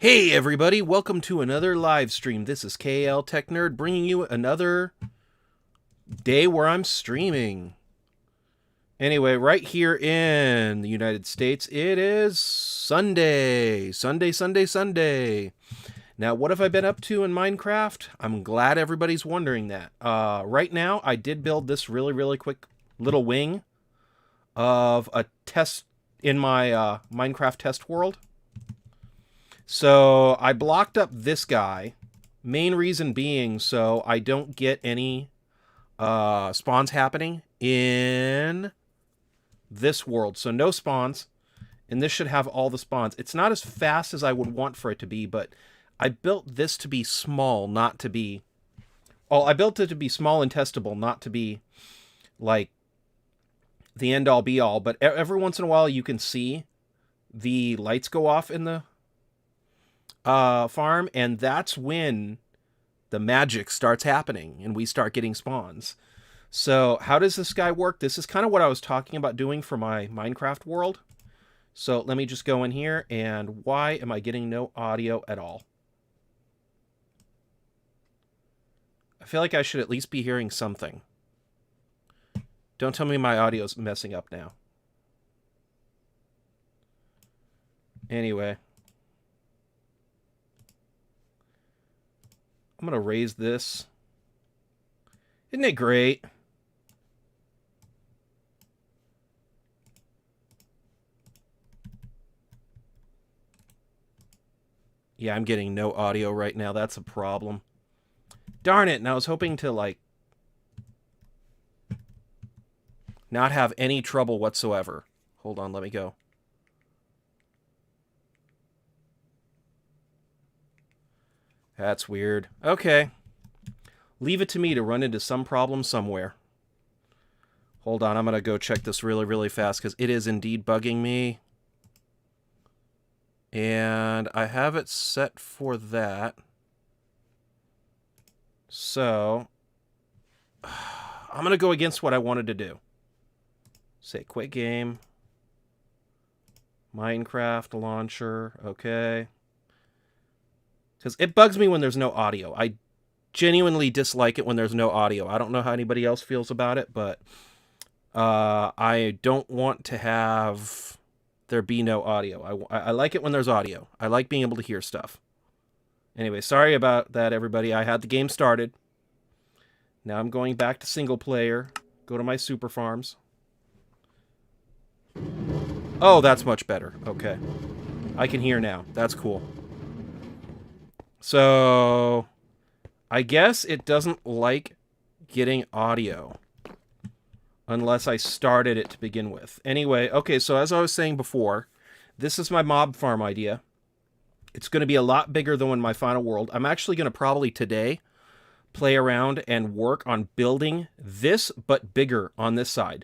Hey everybody, welcome to another live stream. This is KLTechNerd bringing you another day where I'm streaming. Anyway, right here in the United States, it is Sunday. Sunday. Now, what have I been up to in Minecraft? I'm glad everybody's wondering that. Right now, I did build this really quick little wing of a test in my Minecraft test world. So I blocked up this guy. Main reason being so I don't get any spawns happening in this world. So no spawns. And this should have all the spawns. It's not as fast as I would want for it to be, but I built this to be small, not to be... Oh, I built it to be small and testable, not to be like the end-all be-all. But every once in a while you can see the lights go off in the farm, and that's when the magic starts happening and we start getting spawns. So how does this guy work? This is kind of what I was talking about doing for my Minecraft world. So let me just go in here, and why am I getting no audio at all? I feel like I should at least be hearing something. Don't tell me my audio's messing up now. Anyway. I'm going to raise this. Isn't it great? Yeah, I'm getting no audio right now. That's a problem. Darn it. And I was hoping to, like, not have any trouble whatsoever. Hold on, let me go. That's weird. Okay. Leave it to me to run into some problem somewhere. Hold on, I'm going to go check this really fast because it is indeed bugging me. And I have it set for that. So, I'm going to go against what I wanted to do. Say quit game. Minecraft launcher. Okay. Because it bugs me when there's no audio. I genuinely dislike it when there's no audio. I don't know how anybody else feels about it, but I don't want to have there be no audio. I like it when there's audio. I like being able to hear stuff. Anyway, sorry about that, everybody. I had the game started. Now I'm going back to single player. Go to my super farms. Oh, that's much better. Okay. I can hear now. That's cool. So, I guess it doesn't like getting audio unless I started it to begin with. Anyway, okay, so as I was saying before, this is my mob farm idea. It's going to be a lot bigger than in my final world. I'm actually going to probably today play around and work on building this, but bigger on this side.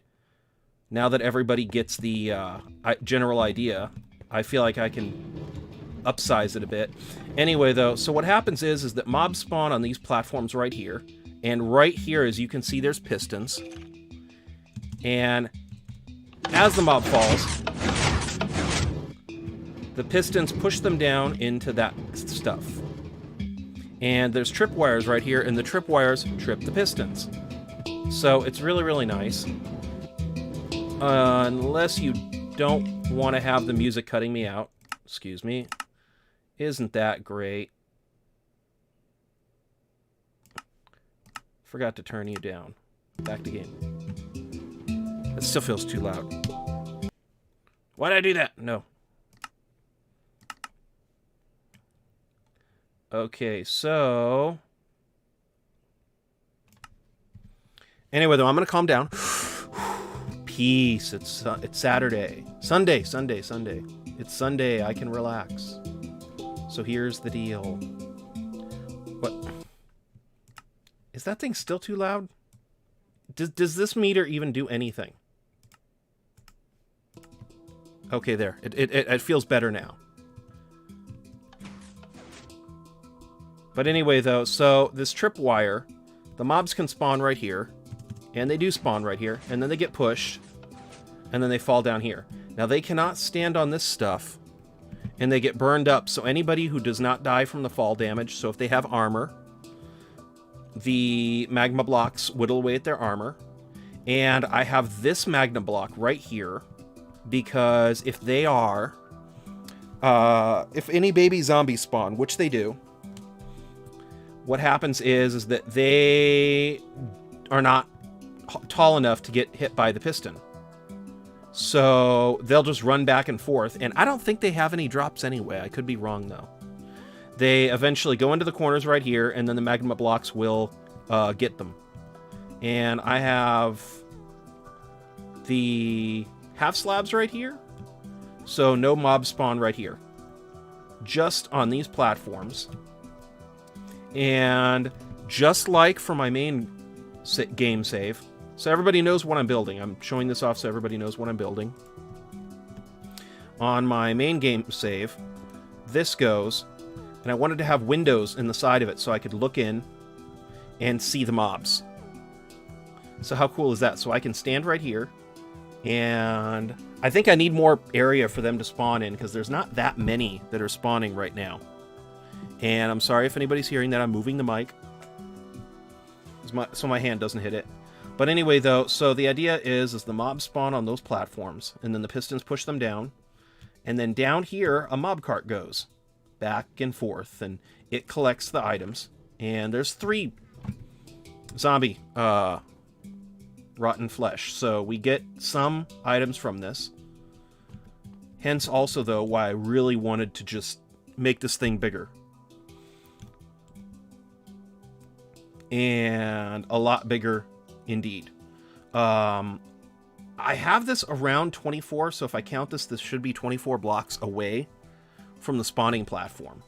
Now that everybody gets the general idea, I feel like I can upsize it a bit. Anyway, though, so what happens is that mobs spawn on these platforms right here. And right here, as you can see, there's pistons. And as the mob falls, the pistons push them down into that stuff. And there's tripwires right here, and the tripwires trip the pistons. So it's really nice. Unless you don't want to have the music cutting me out. Excuse me. Isn't that great? Forgot to turn you down. Back to game. It still feels too loud. Why did I do that? No. Okay, so... Anyway, though, I'm going to calm down. Peace. It's Saturday. Sunday. It's Sunday. I can relax. So here's the deal. What? Is that thing still too loud? Does this meter even do anything? Okay, there. It feels better now. But anyway, though, so this tripwire, the mobs can spawn right here. And they do spawn right here. And then they get pushed. And then they fall down here. Now, they cannot stand on this stuff and they get burned up. So anybody who does not die from the fall damage, so if they have armor, the magma blocks whittle away at their armor. And I have this magma block right here because if they are, if any baby zombies spawn, which they do, what happens is that they are not tall enough to get hit by the piston. So they'll just run back and forth, and I don't think they have any drops anyway. I could be wrong, though. They eventually go into the corners right here, and then the magma blocks will get them. And I have the half slabs right here, so no mob spawn right here. Just on these platforms. And just like for my main game save, so everybody knows what I'm building. I'm showing this off so everybody knows what I'm building. On my main game save, this goes, and I wanted to have windows in the side of it so I could look in and see the mobs. So how cool is that? So I can stand right here, and I think I need more area for them to spawn in because there's not that many that are spawning right now. And I'm sorry if anybody's hearing that. I'm moving the mic so my hand doesn't hit it. But anyway, though, so the idea is the mobs spawn on those platforms, and then the pistons push them down, and then down here a mob cart goes back and forth, and it collects the items. And there's 3 zombie rotten flesh, so we get some items from this. Hence also, though, why I really wanted to just make this thing bigger. And a lot bigger indeed. I have this around 24, so if I count this, this should be 24 blocks away from the spawning platform.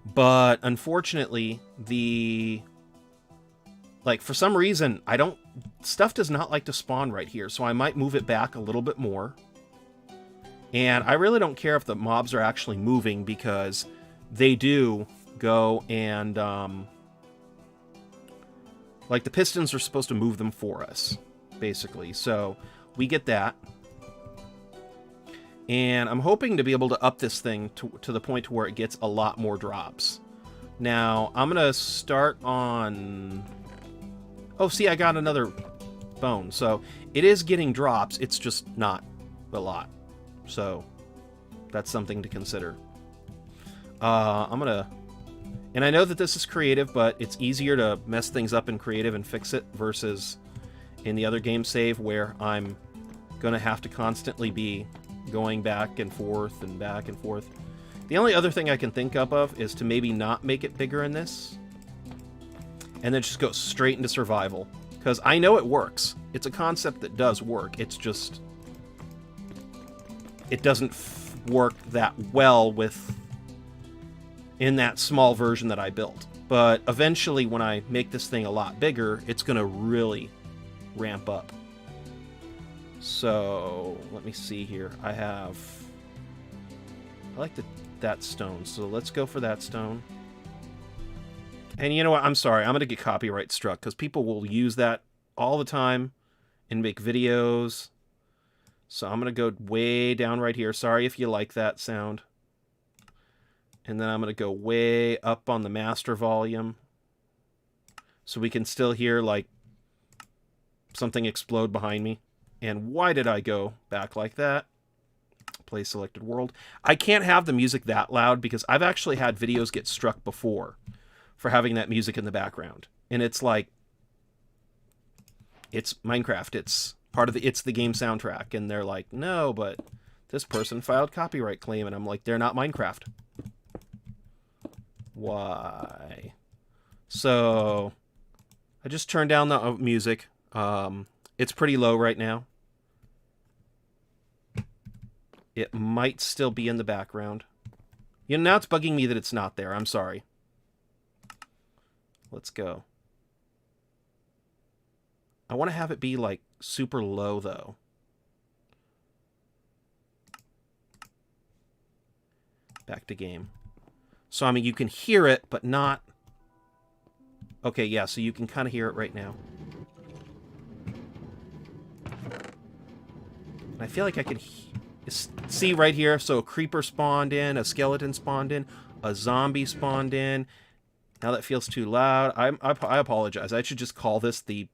But unfortunately, for some reason, stuff does not like to spawn right here, so I might move it back a little bit more. And I really don't care if the mobs are actually moving, because they do go and, the pistons are supposed to move them for us, basically. So we get that. And I'm hoping to be able to up this thing to the point to where it gets a lot more drops. Now, I'm going to start on... Oh, see, I got another bone. So it is getting drops. It's just not a lot. So that's something to consider. I'm going to... And I know that this is creative, but it's easier to mess things up in creative and fix it versus in the other game save where I'm going to have to constantly be going back and forth and back and forth. The only other thing I can think of is to maybe not make it bigger in this and then just go straight into survival. Because I know it works. It's a concept that does work. It's just... it doesn't work that well in that small version that I built. But eventually, when I make this thing a lot bigger, it's going to really ramp up. So, let me see here. I like that stone, so let's go for that stone. And you know what? I'm sorry. I'm going to get copyright struck, because people will use that all the time and make videos. So I'm going to go way down right here. Sorry if you like that sound. And then I'm going to go way up on the master volume so we can still hear, something explode behind me. And why did I go back like that? Play selected world. I can't have the music that loud because I've actually had videos get struck before for having that music in the background. And it's it's Minecraft. It's it's the game soundtrack. And they're like, no, but this person filed copyright claim. And I'm like, they're not Minecraft. Why? So I just turned down the music. It's pretty low right now. It might still be in the background. Now it's bugging me that it's not there. I'm sorry. Let's go. I want to have it be super low though. Back to game. So, I mean, you can hear it, but not... Okay, yeah, so you can kind of hear it right now. And I feel like I could... See right here, so a creeper spawned in, a skeleton spawned in, a zombie spawned in. Now that feels too loud. I apologize. I should just call this the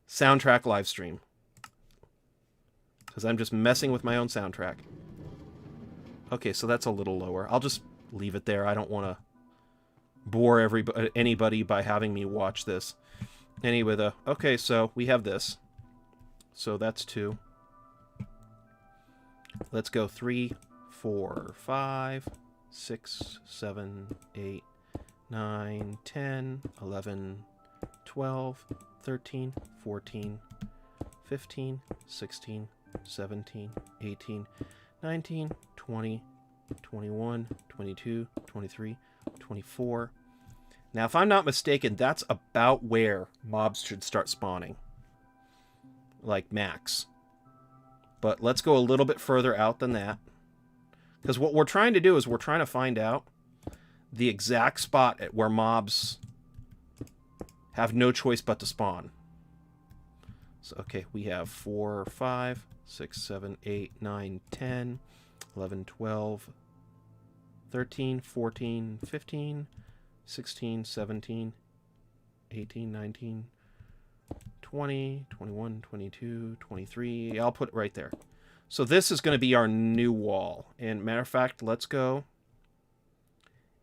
soundtrack live stream. Because I'm just messing with my own soundtrack. Okay, so that's a little lower. I'll just leave it there. I don't want to bore anybody by having me watch this. Anyway, okay, so we have this. So that's 2. Let's go 3, 4, 5, 6, 7, 8, 9, 10, 11, 12, 13, 14, 15, 16, 17, 18, 19, 20, 21, 22, 23, 24. Now, if I'm not mistaken, that's about where mobs should start spawning. Like, max. But let's go a little bit further out than that. Because what we're trying to do is we're trying to find out the exact spot at where mobs have no choice but to spawn. So, okay, we have 4, 5, 6, 7, 8, 9, 10, 11, 12, 13, 14, 15, 16, 17, 18, 19, 20, 21, 22, 23. I'll put it right there. So this is going to be our new wall. And matter of fact, let's go.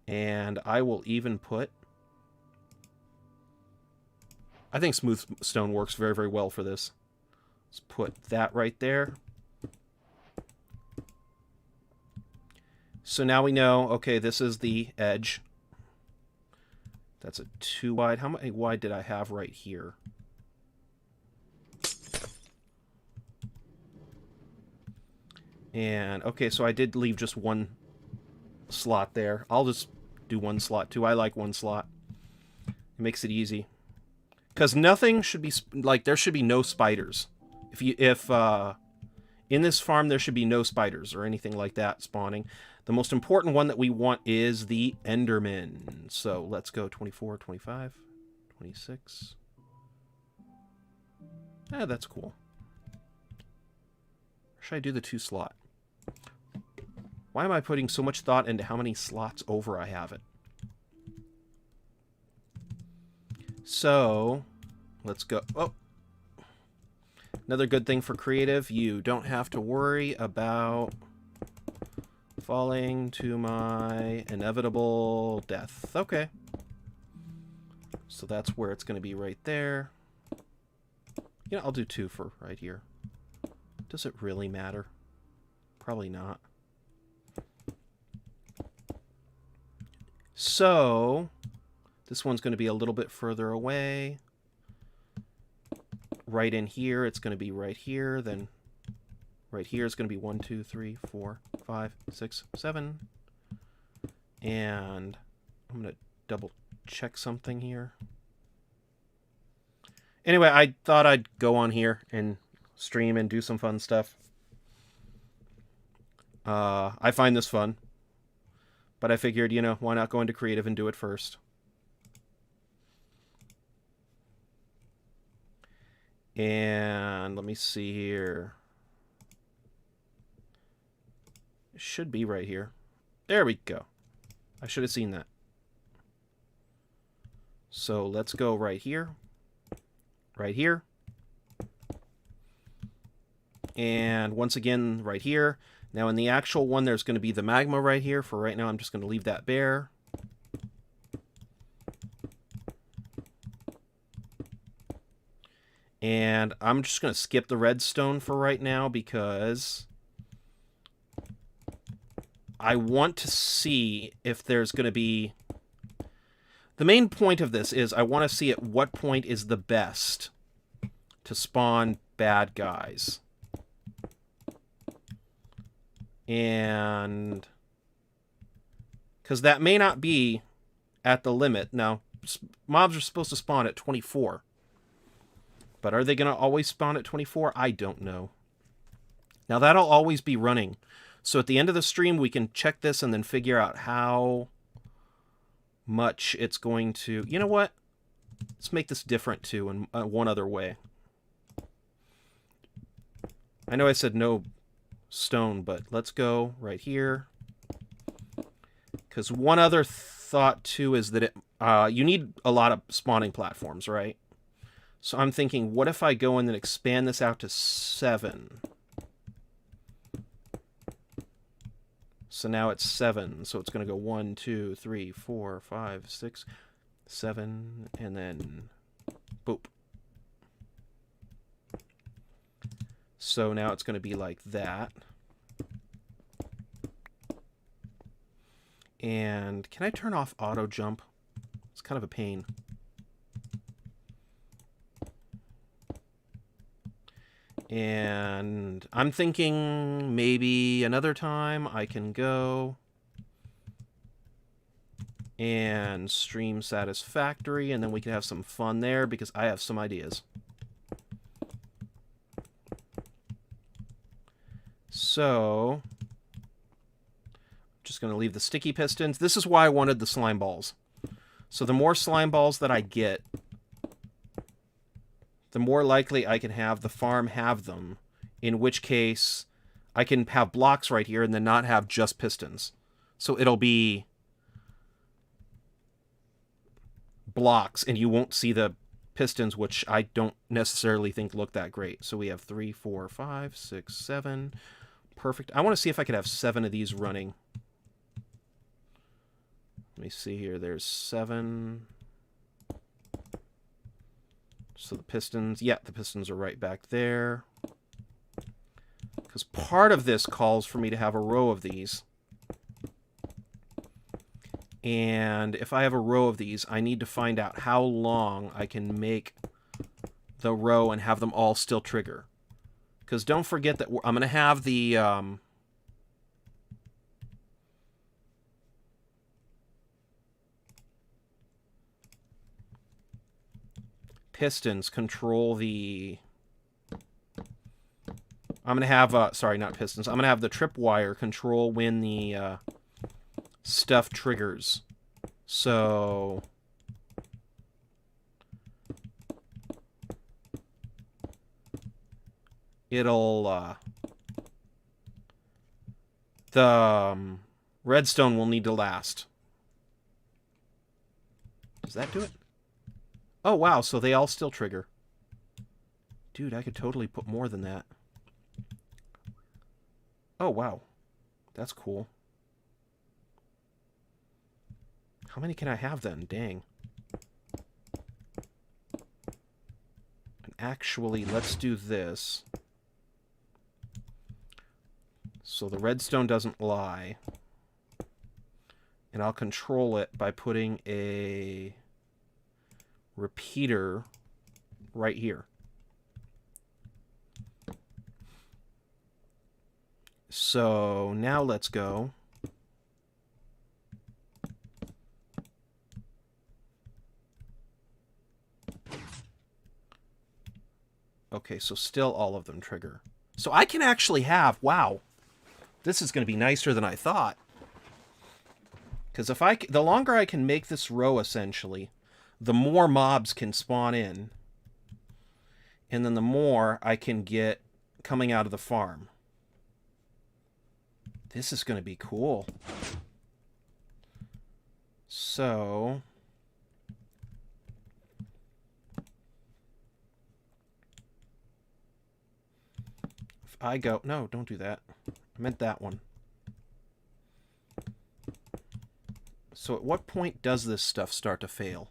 And I will even put... I think smooth stone works very, very well for this. Let's put that right there. So now we know, okay, this is the edge. That's a 2 wide. How many wide did I have right here? And, okay, so I did leave just 1 slot there. I'll just do 1 slot, too. I like 1 slot. It makes it easy. Because nothing should be, like, there should be no spiders. If in this farm, there should be no spiders or anything like that spawning. The most important one that we want is the Enderman. So, let's go 24, 25, 26. Ah, that's cool. Or should I do the 2 slot? Why am I putting so much thought into how many slots over I have it? So, let's go. Oh! Another good thing for creative, you don't have to worry about falling to my inevitable death. Okay. So that's where it's going to be right there. You know, I'll do 2 for right here. Does it really matter? Probably not. So, this one's going to be a little bit further away. Right in here, it's going to be right here. Then right here is going to be 1, 2, 3, 4, 5, 6, 7. And I'm going to double check something here. Anyway, I thought I'd go on here and stream and do some fun stuff. I find this fun. But I figured, you know, why not go into creative and do it first? And let me see here. It should be right here. There we go. I should have seen that. So let's go right here. Right here. And once again, right here. Now in the actual one, there's going to be the magma right here. For right now, I'm just going to leave that bare. And I'm just going to skip the redstone for right now because I want to see if there's going to be... The main point of this is I want to see at what point is the best to spawn bad guys. And because that may not be at the limit. Now, mobs are supposed to spawn at 24. But are they going to always spawn at 24? I don't know. Now, that'll always be running. So at the end of the stream, we can check this and then figure out how much it's going to... You know what? Let's make this different, too, in one other way. I know I said no stone, but let's go right here. Because one other thought, too, is that you need a lot of spawning platforms, right? So I'm thinking, what if I go in and expand this out to 7? So now it's 7. So it's going to go 1, 2, 3, 4, 5, 6, 7, and then boop. So now it's going to be like that. And can I turn off auto jump? It's kind of a pain. And I'm thinking maybe another time I can go and stream Satisfactory, and then we can have some fun there because I have some ideas. So, just going to leave the sticky pistons. This is why I wanted the slime balls. So the more slime balls that I get, the more likely I can have the farm have them, in which case I can have blocks right here and then not have just pistons. So it'll be blocks, and you won't see the pistons, which I don't necessarily think look that great. So we have 3, 4, 5, 6, 7. Perfect. I want to see if I could have 7 of these running. Let me see here. There's 7. So the pistons, yeah, the pistons are right back there. Because part of this calls for me to have a row of these. And if I have a row of these, I need to find out how long I can make the row and have them all still trigger. Because don't forget that I'm going to have the... pistons control the... I'm going to have... sorry, not pistons. I'm going to have the tripwire control when the stuff triggers. So... it'll... the redstone will need to last. Does that do it? Oh, wow, so they all still trigger. Dude, I could totally put more than that. Oh, wow. That's cool. How many can I have then? Dang. And actually, let's do this. So the redstone doesn't lie. And I'll control it by putting a repeater right here. So now let's go. Okay, so still all of them trigger. So I can actually have, wow, this is going to be nicer than I thought. Because the longer I can make this row, essentially, the more mobs can spawn in. And then the more I can get coming out of the farm. This is going to be cool. So... if I go... no, don't do that. I meant that one. So at what point does this stuff start to fail?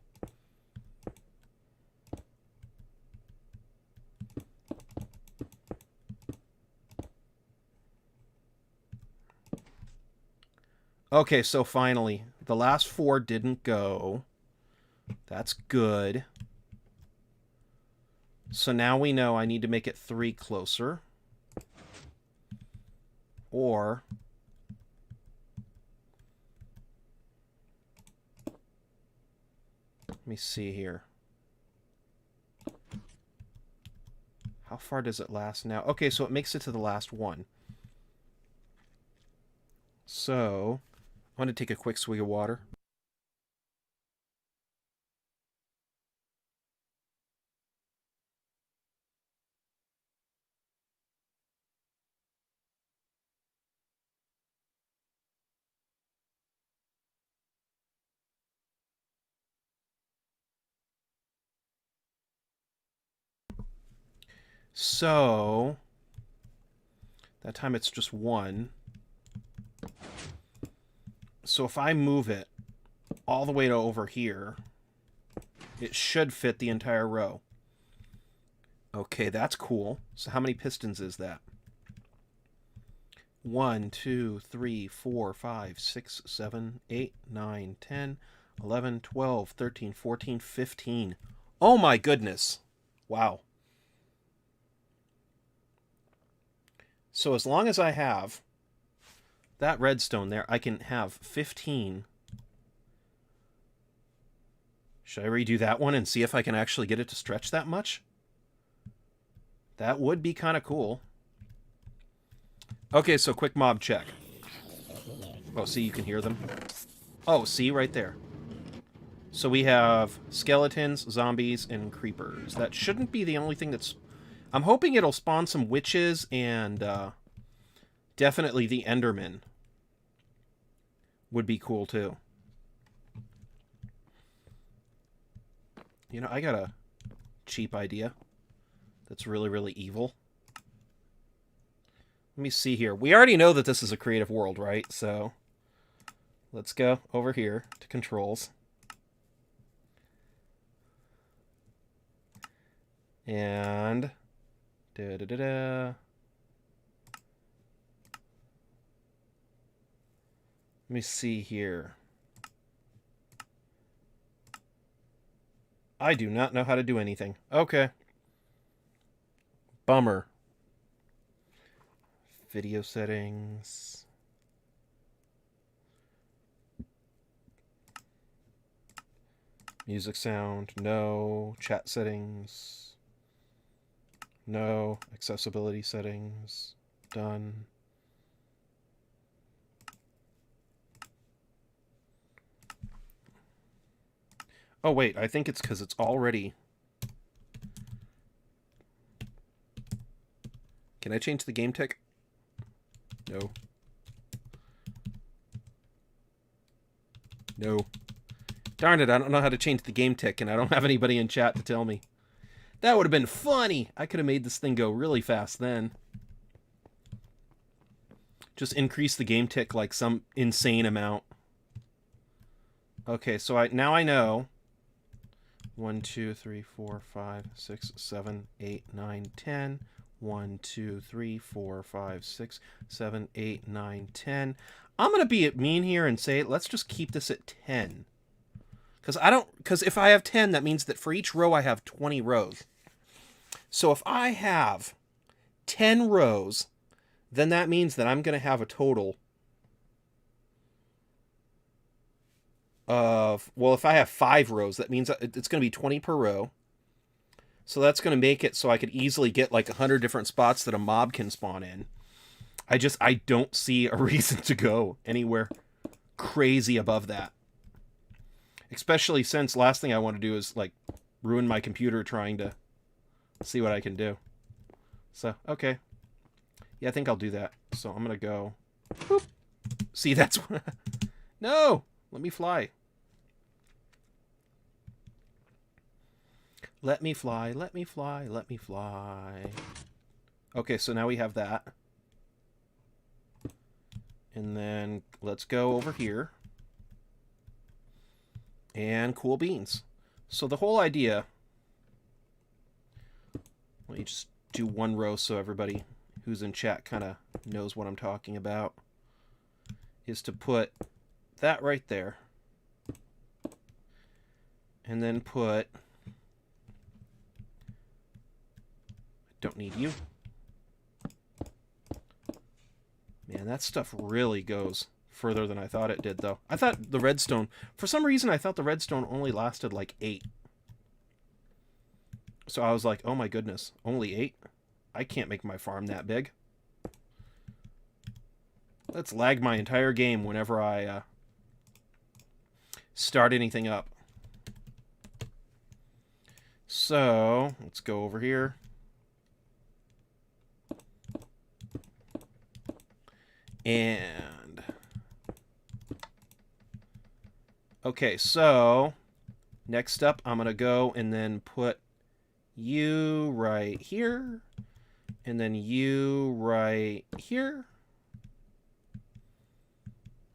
Okay, so finally, the last 4 didn't go. That's good. So now we know I need to make it 3 closer. Or... let me see here. How far does it last now? Okay, so it makes it to the last one. So, I'm going to take a quick swig of water. So that time it's just 1. So if I move it all the way to over here, it should fit the entire row. Okay, that's cool. So how many pistons is that? 1, 2, 3, 4, 5, 6, 7, 8, 9, 10, 11, 12, 13, 14, 15. Oh my goodness. Wow. So as long as I have that redstone there, I can have 15. Should I redo that one and see if I can actually get it to stretch that much? That would be kind of cool. Okay, so quick mob check. Oh, see, you can hear them. Oh, see, right there. So we have skeletons, zombies, and creepers. That shouldn't be the only thing that's... I'm hoping it'll spawn some witches and definitely the Enderman would be cool, too. You know, I got a cheap idea that's really, really evil. Let me see here. We already know that this is a creative world, right? So let's go over here to controls. And let me see here. I do not know how to do anything. Okay. Bummer. Video settings. Music sound. No. Chat settings. No. Accessibility settings. Done. Oh, wait. I think it's because it's already... Can I change the game tech? No. No. Darn it, I don't know how to change the game tech, and I don't have anybody in chat to tell me. That would have been funny! I could have made this thing go really fast then. Just increase the game tick like some insane amount. Okay, so now I know. 1, 2, 3, 4, 5, 6, 7, 8, 9, 10. 1, 2, 3, 4, 5, 6, 7, 8, 9, 10. I'm going to be mean here and say, let's just keep this at 10. Because if I have 10, that means that for each row I have 20 rows. So if I have 10 rows, then that means that I'm going to have a total of, well, if I have 5 rows, that means it's going to be 20 per row. So that's going to make it so I could easily get like 100 different spots that a mob can spawn in. I don't see a reason to go anywhere crazy above that. Especially since last thing I want to do is like ruin my computer trying to see what I can do. So, okay. Yeah, I think I'll do that. So I'm going to go. Boop. See, that's... No! Let me fly. Let me fly, let me fly, let me fly. Okay, so now we have that. And then let's go over here. And cool beans. So the whole idea... Let me just do one row so everybody who's in chat kind of knows what I'm talking about. Is to put that right there. And then put... Don't need you. Man, that stuff really goes further than I thought it did, though. I thought the redstone... For some reason, I thought the redstone only lasted like 8. So I was like, oh my goodness, only 8? I can't make my farm that big. Let's lag my entire game whenever I start anything up. So, let's go over here. And... Okay, so... Next up, I'm going to go and then put you right here. And then you right here.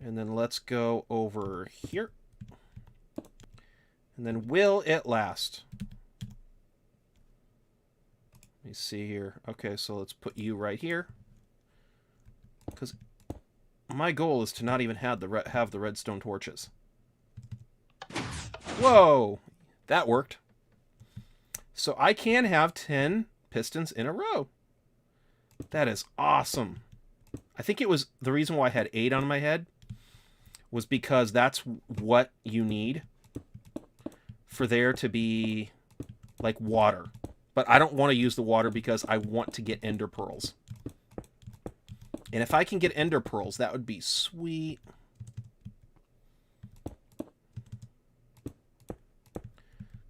And then let's go over here. And then will it last? Let me see here. Okay, so let's put you right here. Because my goal is to not even have the redstone torches. Whoa! That worked. So I can have 10 pistons in a row. That is awesome. I think it was the reason why I had 8 on my head was because that's what you need for there to be like water. But I don't want to use the water because I want to get ender pearls. And if I can get ender pearls, that would be sweet.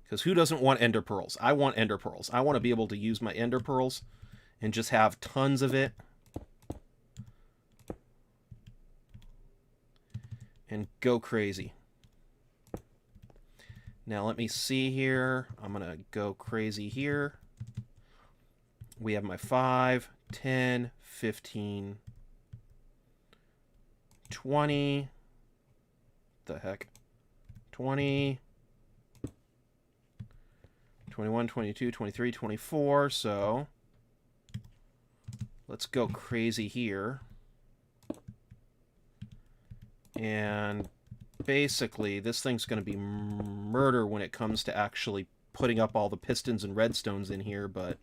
Because who doesn't want ender pearls? I want ender pearls. I want to be able to use my ender pearls and just have tons of it. And go crazy. Now let me see here. I'm going to go crazy here. We have my 5, 10, 15, 20. The heck? 20, 21, 22, 23, 24. So let's go crazy here. And basically, this thing's going to be murder when it comes to actually putting up all the pistons and redstones in here, but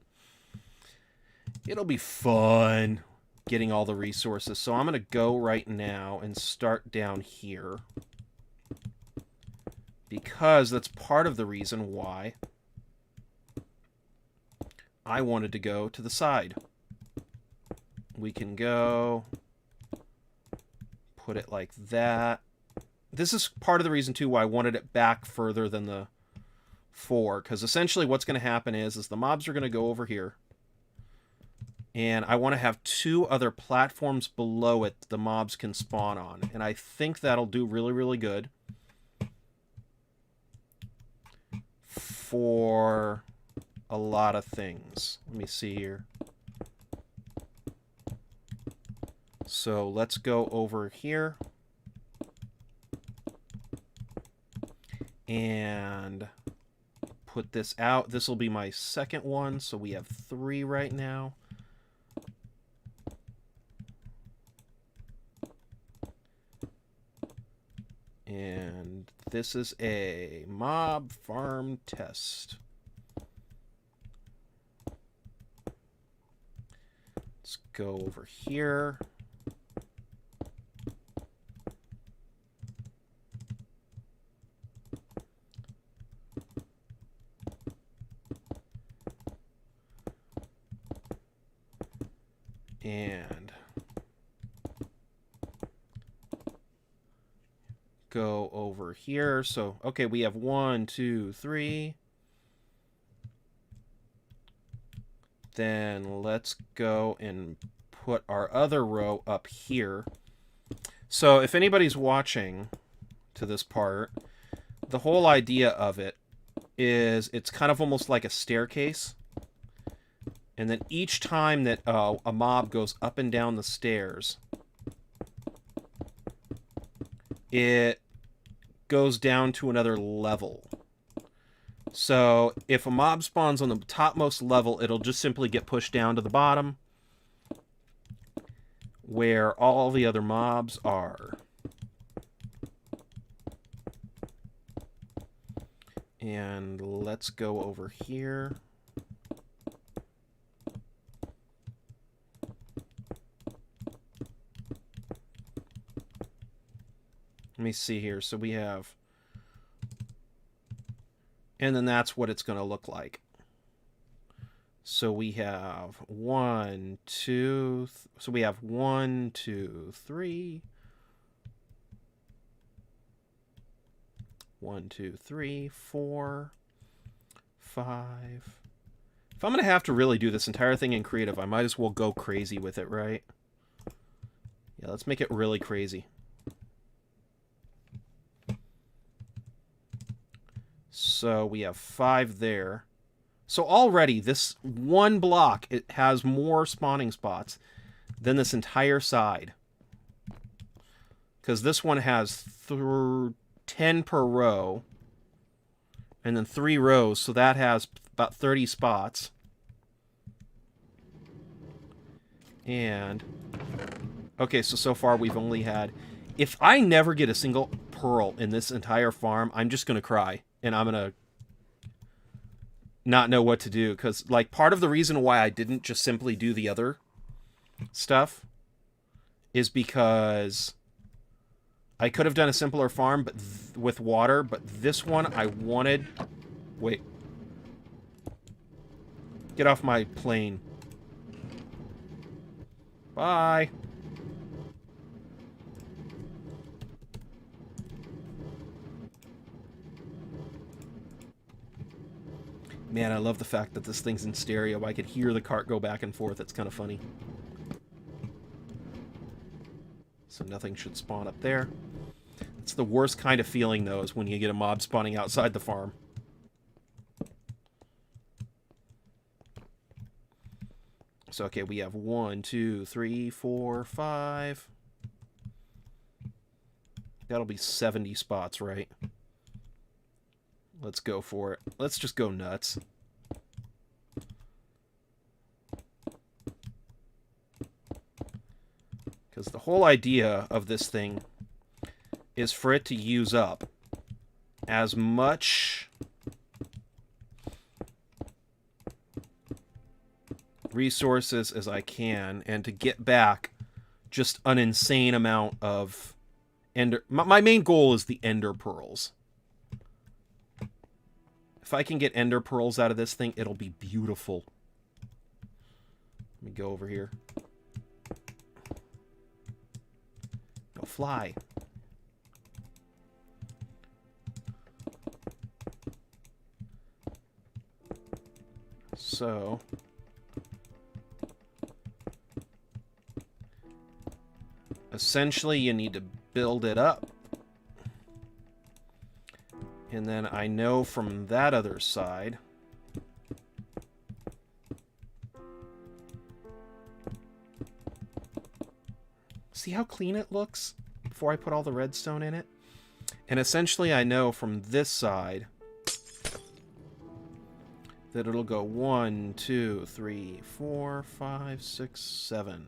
it'll be fun getting all the resources. So I'm going to go right now and start down here, because that's part of the reason why I wanted to go to the side. We can go put it like that. This is part of the reason, too, why I wanted it back further than the 4. Because essentially what's going to happen is the mobs are going to go over here. And I want to have 2 other platforms below it the mobs can spawn on. And I think that'll do really, really good for a lot of things. Let me see here. So let's go over here. And put this out. This will be my second one. So we have 3 right now. And this is a mob farm test. Let's go over here. And go over here. So, okay, we have 1, 2, 3. Then let's go and put our other row up here. So if anybody's watching to this part, the whole idea of it is it's kind of almost like a staircase. And then each time that a mob goes up and down the stairs, it goes down to another level. So if a mob spawns on the topmost level, it'll just simply get pushed down to the bottom where all the other mobs are. And let's go over here. Let me see here. So we have... And then that's what it's going to look like. So we have 1, 2... So we have 1, 2, 3... 1, 2, 3, 4, 5... If I'm going to have to really do this entire thing in creative, I might as well go crazy with it, right? Yeah, let's make it really crazy. So we have 5 there. So already, this one block, it has more spawning spots than this entire side. Because this one has 10 per row. And then 3 rows, so that has about 30 spots. And... okay, so far we've only had... if I never get a single pearl in this entire farm, I'm just going to cry. And I'm going to not know what to do. Because, like, part of the reason why I didn't just simply do the other stuff is because I could have done a simpler farm but with water, but this one I wanted... wait. Get off my plane. Bye. Man, I love the fact that this thing's in stereo. I could hear the cart go back and forth. It's kind of funny. So nothing should spawn up there. It's the worst kind of feeling, though, is when you get a mob spawning outside the farm. So, okay, we have 1, 2, 3, 4, 5. That'll be 70 spots, right? Let's go for it. Let's just go nuts. Because the whole idea of this thing is for it to use up as much resources as I can, and to get back just an insane amount of ender... my main goal is the ender pearls. If I can get ender pearls out of this thing, it'll be beautiful. Let me go over here. No, fly. So... essentially, you need to build it up. And then I know from that other side... see how clean it looks before I put all the redstone in it? And essentially I know from this side that it'll go 1, 2, 3, 4, 5, 6, 7.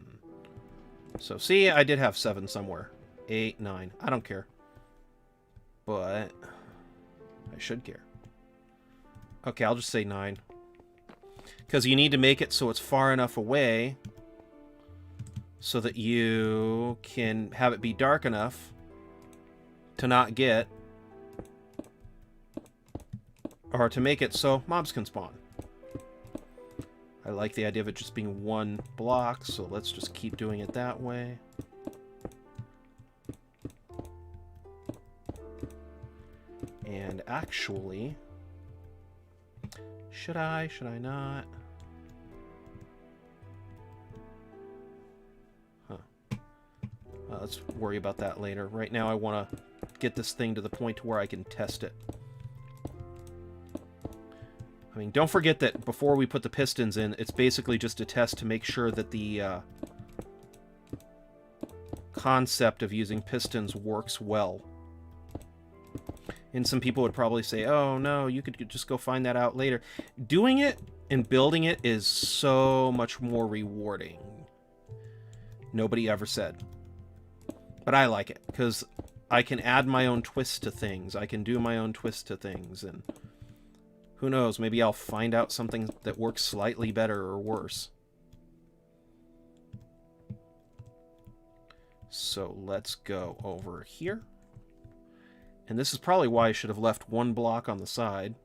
So see, I did have 7 somewhere. 8, 9. I don't care. But I should care. Okay, I'll just say 9. Because you need to make it so it's far enough away so that you can have it be dark enough to not get... or to make it so mobs can spawn. I like the idea of it just being one block, so let's just keep doing it that way. And actually... should I not? Huh. Let's worry about that later. Right now I want to get this thing to the point where I can test it. I mean, don't forget that before we put the pistons in, it's basically just a test to make sure that the concept of using pistons works well. And some people would probably say, oh no, you could just go find that out later. Doing it and building it is so much more rewarding. Nobody ever said. But I like it, because I can add my own twist to things. I can do my own twist to things, and who knows, maybe I'll find out something that works slightly better or worse. So let's go over here. And this is probably why I should have left one block on the side.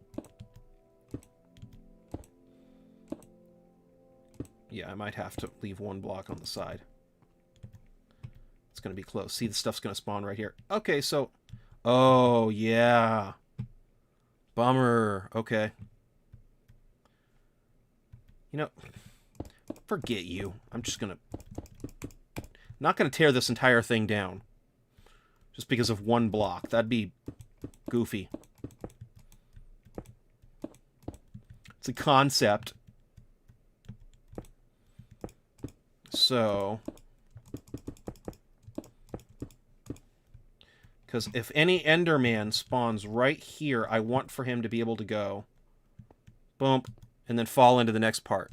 Yeah, I might have to leave one block on the side. It's going to be close. See, the stuff's going to spawn right here. Okay, so... oh, yeah. Bummer. Okay. You know, forget you. I'm just going to... not going to tear this entire thing down. Just because of one block. That'd be goofy. It's a concept. So, because if any Enderman spawns right here, I want for him to be able to go, boom, and then fall into the next part.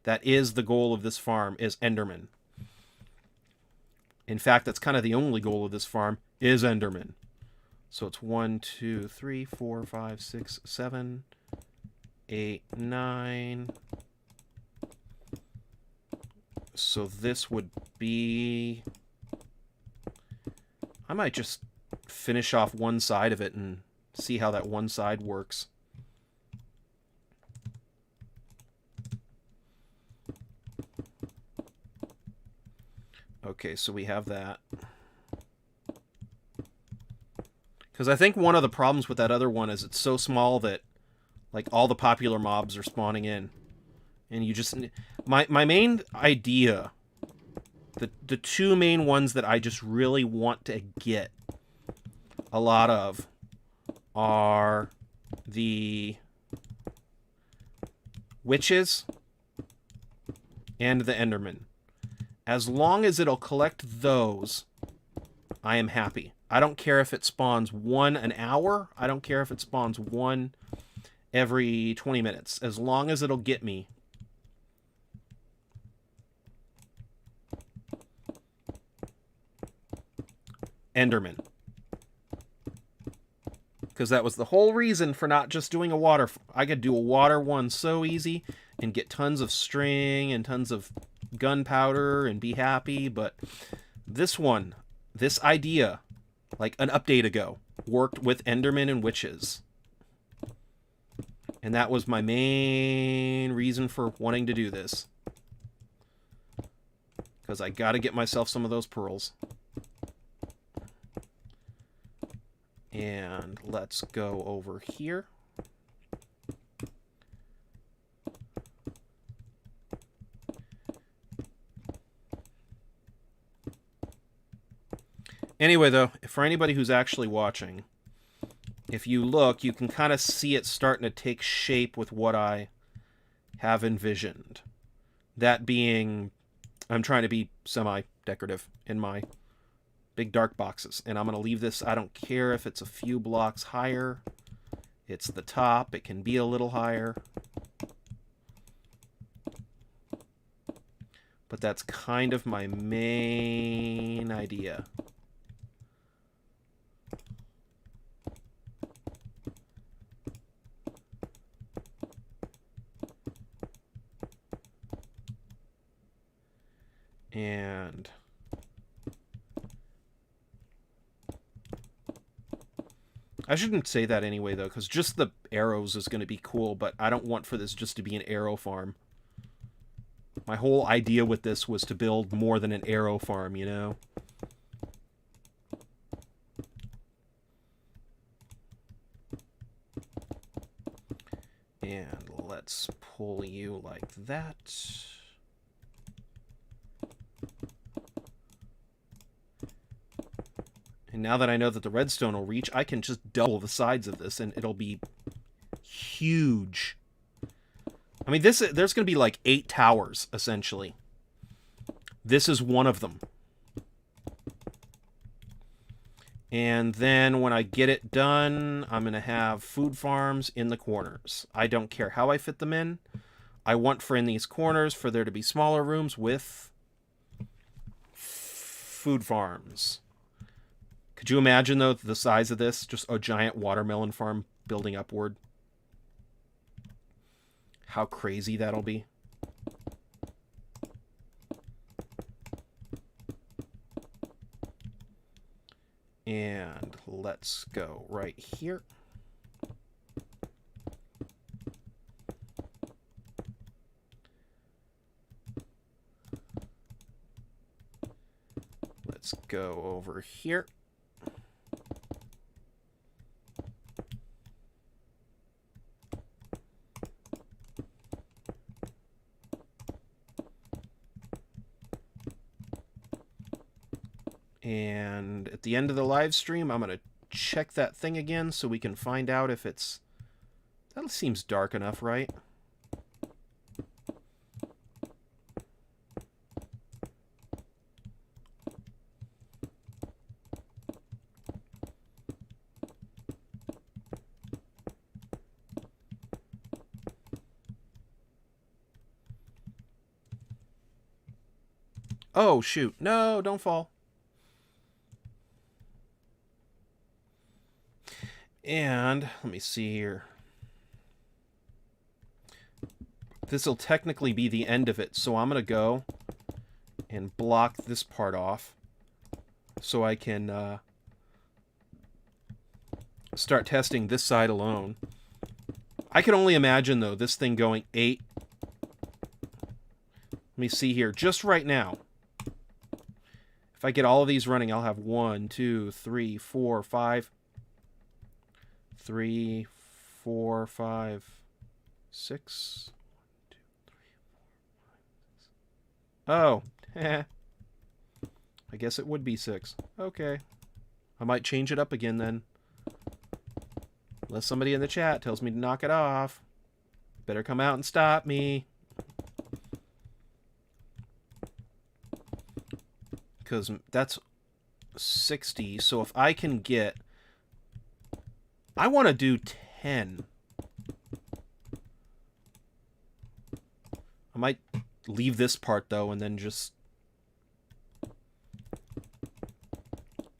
That is the goal of this farm, is Enderman. In fact, that's kind of the only goal of this farm, is Enderman. So it's 1, 2, 3, 4, 5, 6, 7, 8, 9. So this would be... I might just finish off one side of it and see how that one side works. Okay, so we have that. Because I think one of the problems with that other one is it's so small that, like, all the popular mobs are spawning in. And you just... My main idea, the two main ones that I just really want to get a lot of are the witches and the Enderman. As long as it'll collect those, I am happy. I don't care if it spawns one an hour. I don't care if it spawns one every 20 minutes. As long as it'll get me Enderman. Because that was the whole reason for not just doing a water... I could do a water one so easy and get tons of string and tons of gunpowder and be happy, but this one, this idea, like an update ago, worked with Endermen and witches. And that was my main reason for wanting to do this. Because I gotta get myself some of those pearls. And let's go over here. Anyway, though, for anybody who's actually watching, if you look, you can kind of see it starting to take shape with what I have envisioned. That being, I'm trying to be semi-decorative in my big dark boxes. And I'm going to leave this, I don't care if it's a few blocks higher. It's the top. It can be a little higher. But that's kind of my main idea. And I shouldn't say that anyway, though, because just the arrows is going to be cool, but I don't want for this just to be an arrow farm. My whole idea with this was to build more than an arrow farm, you know? And let's pull you like that. And now that I know that the redstone will reach, I can just double the sides of this and it'll be huge. I mean, there's going to be like 8 towers, essentially. This is one of them. And then when I get it done, I'm going to have food farms in the corners. I don't care how I fit them in. I want for in these corners for there to be smaller rooms with food farms. Could you imagine, though, the size of this? Just a giant watermelon farm building upward. How crazy that'll be. And let's go right here. Let's go over here. And at the end of the live stream, I'm going to check that thing again so we can find out if it's... That seems dark enough, right? Oh, shoot. No, don't fall. And let me see here. This will technically be the end of it, so I'm going to go and block this part off so I can start testing this side alone. I can only imagine, though, this thing going 8. Let me see here. Just right now. If I get all of these running, I'll have 1, 2, 3, 4, 5. 3, 4, 5, 6. 1, 2, 3, 4, 5, 6. Oh. I guess it would be 6. Okay. I might change it up again then. Unless somebody in the chat tells me to knock it off. Better come out and stop me. Because that's 60. So if I can get... I want to do 10. I might leave this part, though, and then just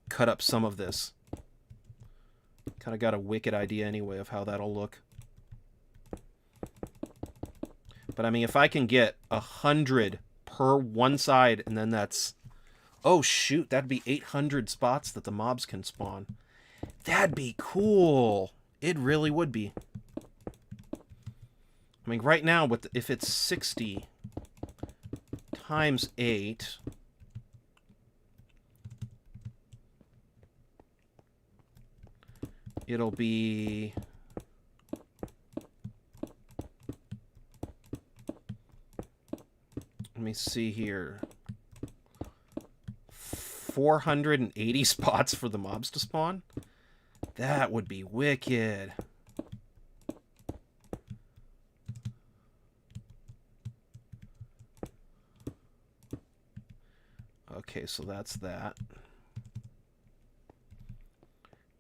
cut up some of this. Kind of got a wicked idea anyway of how that'll look. But I mean, if I can get 100 per one side, and then that's... Oh, shoot, that'd be 800 spots that the mobs can spawn. That'd be cool. It really would be. I mean, right now, if it's 60 times 8... it'll be... Let me see here. 480 spots for the mobs to spawn? That would be wicked. Okay, so that's that.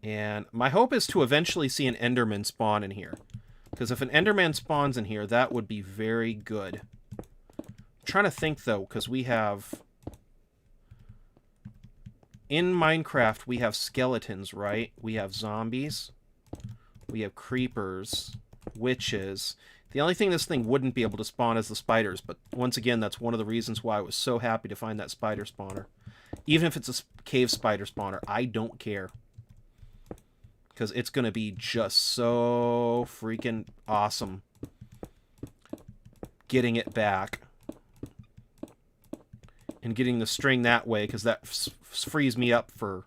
And my hope is to eventually see an Enderman spawn in here. Because if an Enderman spawns in here, that would be very good. I'm trying to think, though, because we have... In Minecraft, we have skeletons, right? We have zombies. We have creepers. Witches. The only thing this thing wouldn't be able to spawn is the spiders. But once again, that's one of the reasons why I was so happy to find that spider spawner. Even if it's a cave spider spawner, I don't care. Because it's going to be just so freaking awesome getting it back. And getting the string that way, because that frees me up for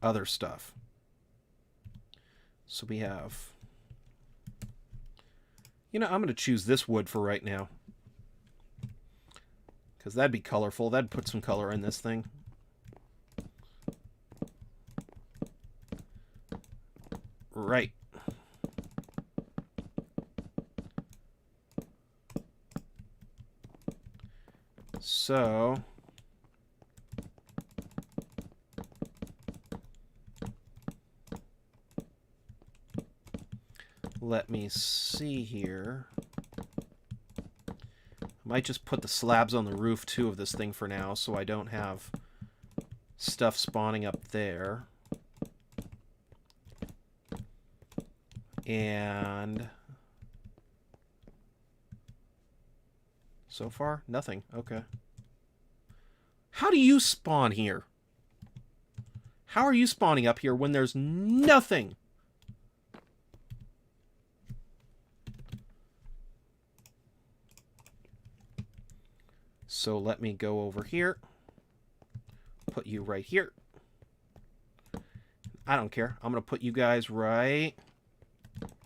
other stuff. So we have... You know, I'm going to choose this wood for right now. Because that'd be colorful. That'd put some color in this thing. Right. So... let me see here. I might just put the slabs on the roof, too, of this thing for now, so I don't have stuff spawning up there. And... so far, nothing. Okay. How do you spawn here? How are you spawning up here when there's nothing? So let me go over here. Put you right here. I don't care. I'm going to put you guys right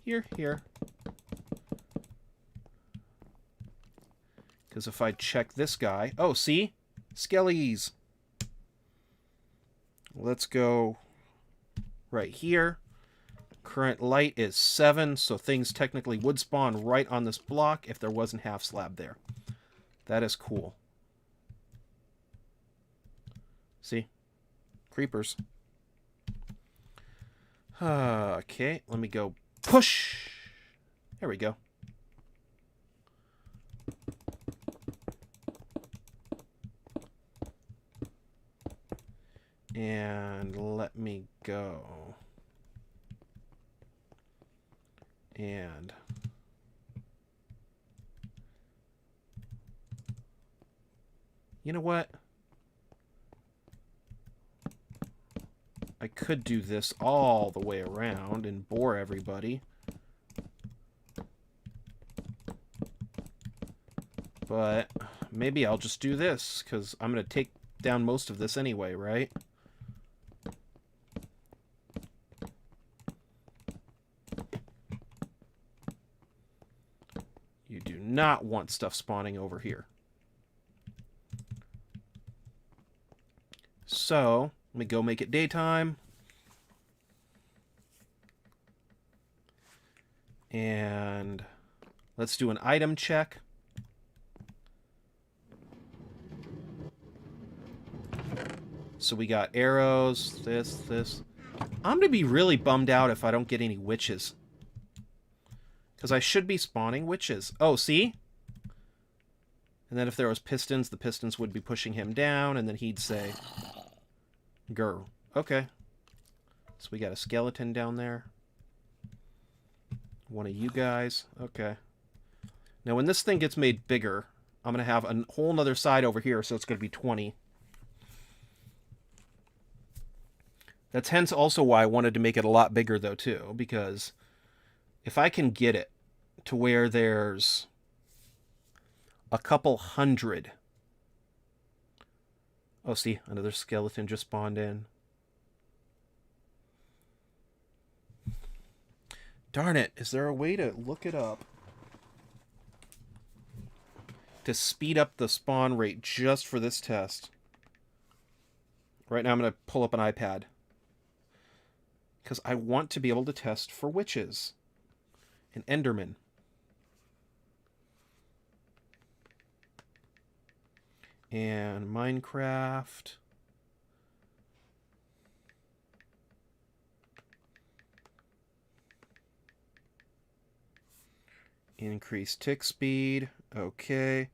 here. Because if I check this guy... oh, see? Skellies. Let's go right here. Current light is 7, so things technically would spawn right on this block if there wasn't half slab there. That is cool. See? Creepers. Okay, let me go push. There we go. And let me go. And you know what? I could do this all the way around and bore everybody. But maybe I'll just do this, because I'm going to take down most of this anyway, right? You do not want stuff spawning over here. So, let me go make it daytime. And let's do an item check. So we got arrows, this. I'm going to be really bummed out if I don't get any witches. Because I should be spawning witches. Oh, see? And then if there was pistons, the pistons would be pushing him down, and then he'd say, grr. Okay. So we got a skeleton down there. One of you guys. Okay. Now when this thing gets made bigger, I'm going to have a whole nother side over here, so it's going to be 20. That's hence also why I wanted to make it a lot bigger, though, too, because if I can get it to where there's a couple hundred... Oh, see, another skeleton just spawned in. Darn it, is there a way to look it up to speed up the spawn rate just for this test? Right now I'm going to pull up an iPad, because I want to be able to test for witches and Enderman. And Minecraft. Increase tick speed. Okay.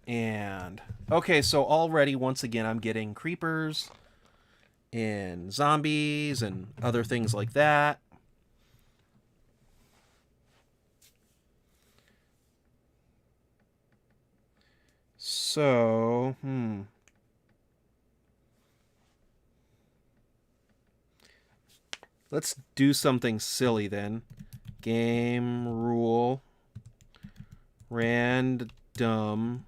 And okay, so already once again I'm getting creepers and zombies and other things like that. So, let's do something silly then. Game rule random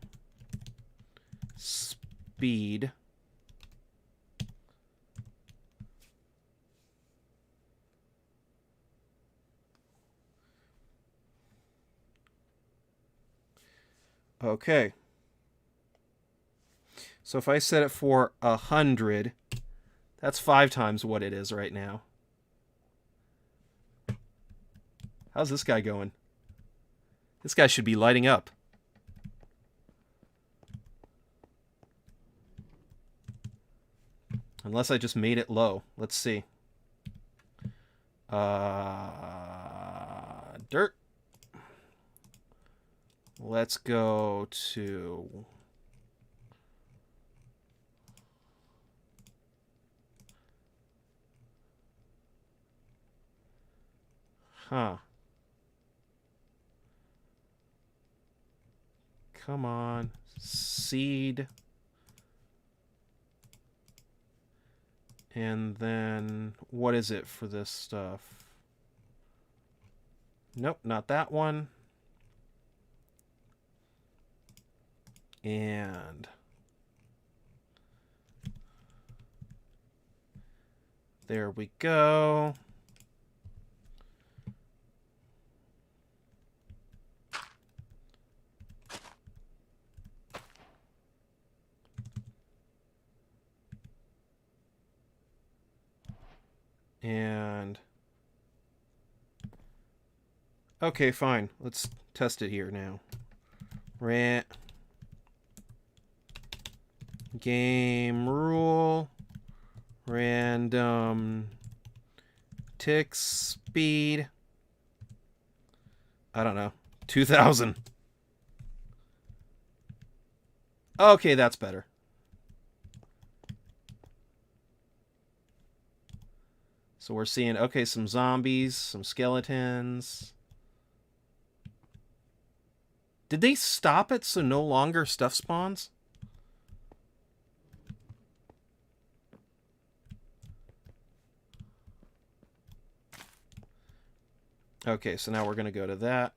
speed okay. So if I set it for 100, that's 5 times what it is right now. How's this guy going? This guy should be lighting up. Unless I just made it low. Let's see. Dirt. Let's go to... Huh. Come on. Seed. And then, what is it for this stuff? Nope, not that one. And there we go. And okay, fine. Let's test it here now. Game rule random tick speed I don't know. 2,000. Okay, that's better. So we're seeing, okay, some zombies, some skeletons. Did they stop it so no longer stuff spawns? Okay, so now we're going to go to that.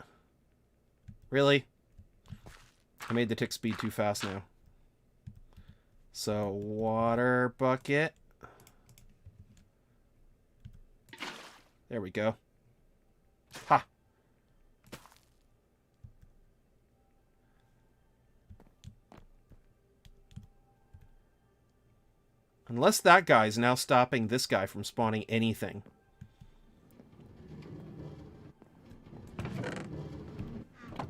Really? I made the tick speed too fast now. So, water bucket. There we go. Ha! Unless that guy's now stopping this guy from spawning anything.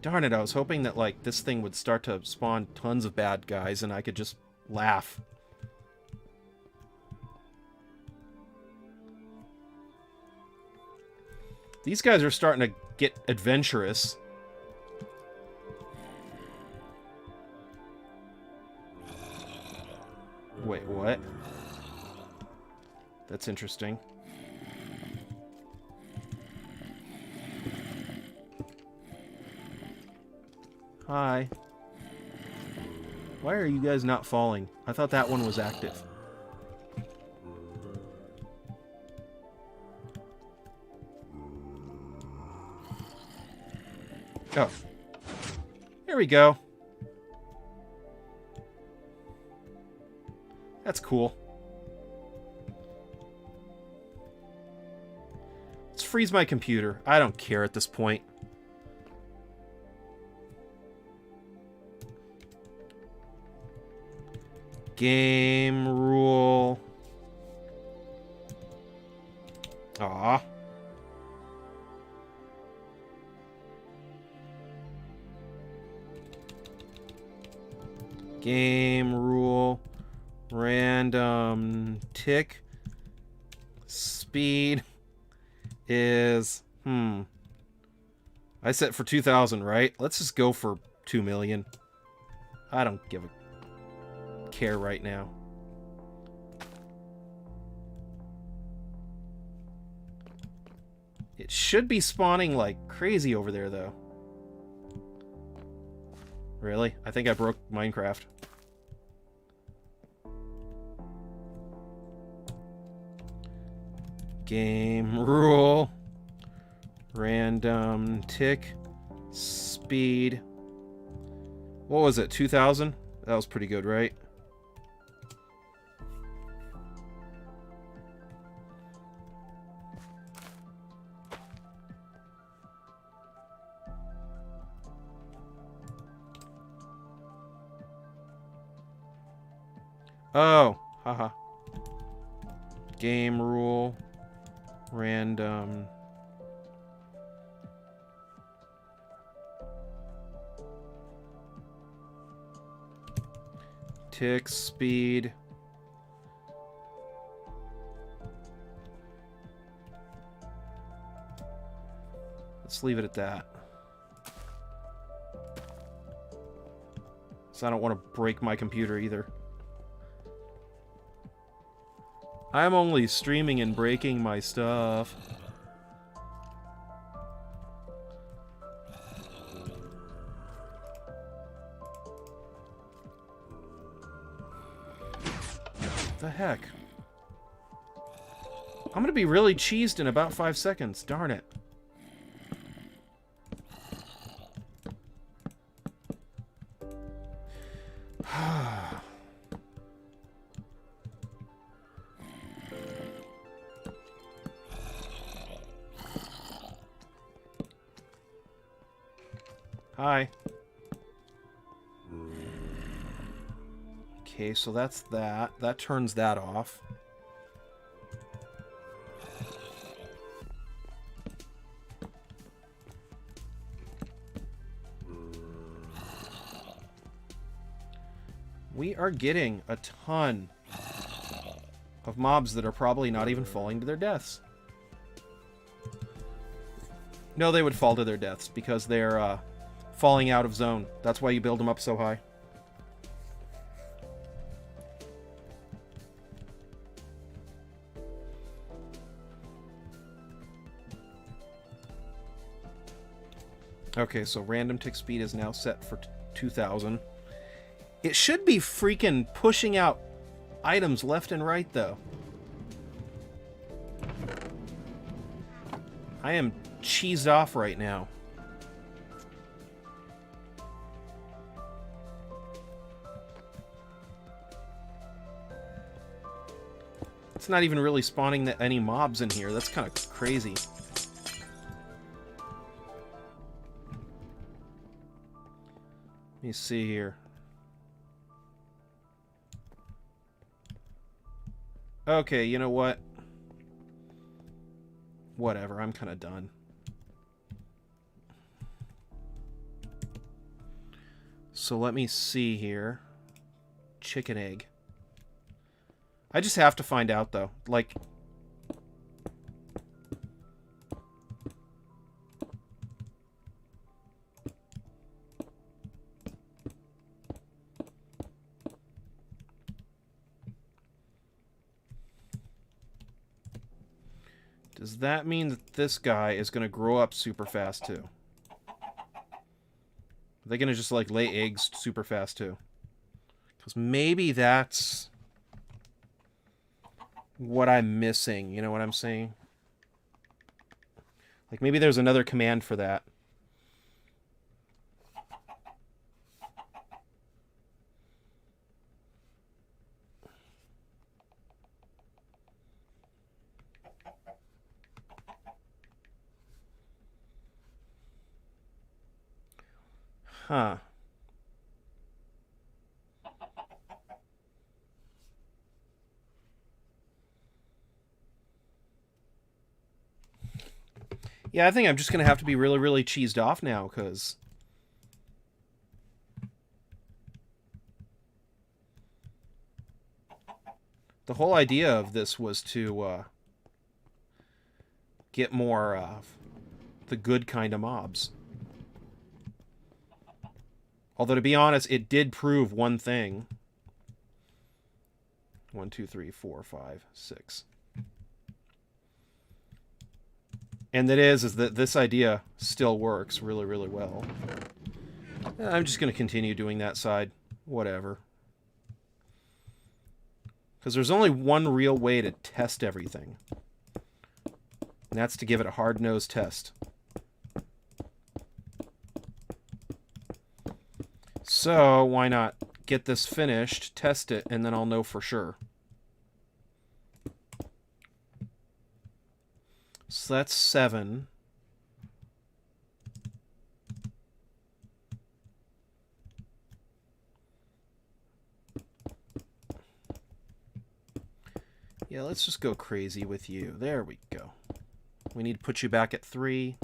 Darn it, I was hoping that, like, this thing would start to spawn tons of bad guys and I could just laugh. These guys are starting to get adventurous. Wait, what? That's interesting. Hi. Why are you guys not falling? I thought that one was active. Oh. Here we go. That's cool. Let's freeze my computer. I don't care at this point. Game rule. Aw. Game rule. Random tick speed is I set for 2,000, right? Let's just go for 2 million. I don't give a care right now. It should be spawning like crazy over there, though. Really? I think I broke Minecraft. Game rule. Random tick speed. What was it? 2,000? That was pretty good, right? Oh, haha. Game rule. Random. Tick speed. Let's leave it at that. So I don't want to break my computer either. I'm only streaming and breaking my stuff. What the heck? I'm gonna be really cheesed in about 5 seconds. Darn it. Hi. Okay, so that's that. That turns that off. We are getting a ton of mobs that are probably not even falling to their deaths. No, they would fall to their deaths because they're falling out of zone. That's why you build them up so high. Okay, so random tick speed is now set for 2,000. It should be freaking pushing out items left and right, though. I am cheesed off right now. It's not even really spawning any mobs in here. That's kind of crazy. Let me see here. Okay, you know what? Whatever, I'm kind of done. So let me see here. Chicken egg. I just have to find out, though. Like... Does that mean that this guy is going to grow up super fast, too? Are they going to just, like, lay eggs super fast, too? Because maybe that's what I'm missing. You know what I'm saying? Like, maybe there's another command for that. Huh. Yeah, I think I'm just going to have to be really, really cheesed off now, because... the whole idea of this was to get more the good kind of mobs. Although, to be honest, it did prove one thing. 1, 2, 3, 4, 5, 6. And that is that this idea still works really, really well. I'm just going to continue doing that side. Whatever. Because there's only one real way to test everything. And that's to give it a hard-nosed test. So, why not get this finished, test it, and then I'll know for sure. So that's 7. Yeah, let's just go crazy with you. There we go. We need to put you back at 3.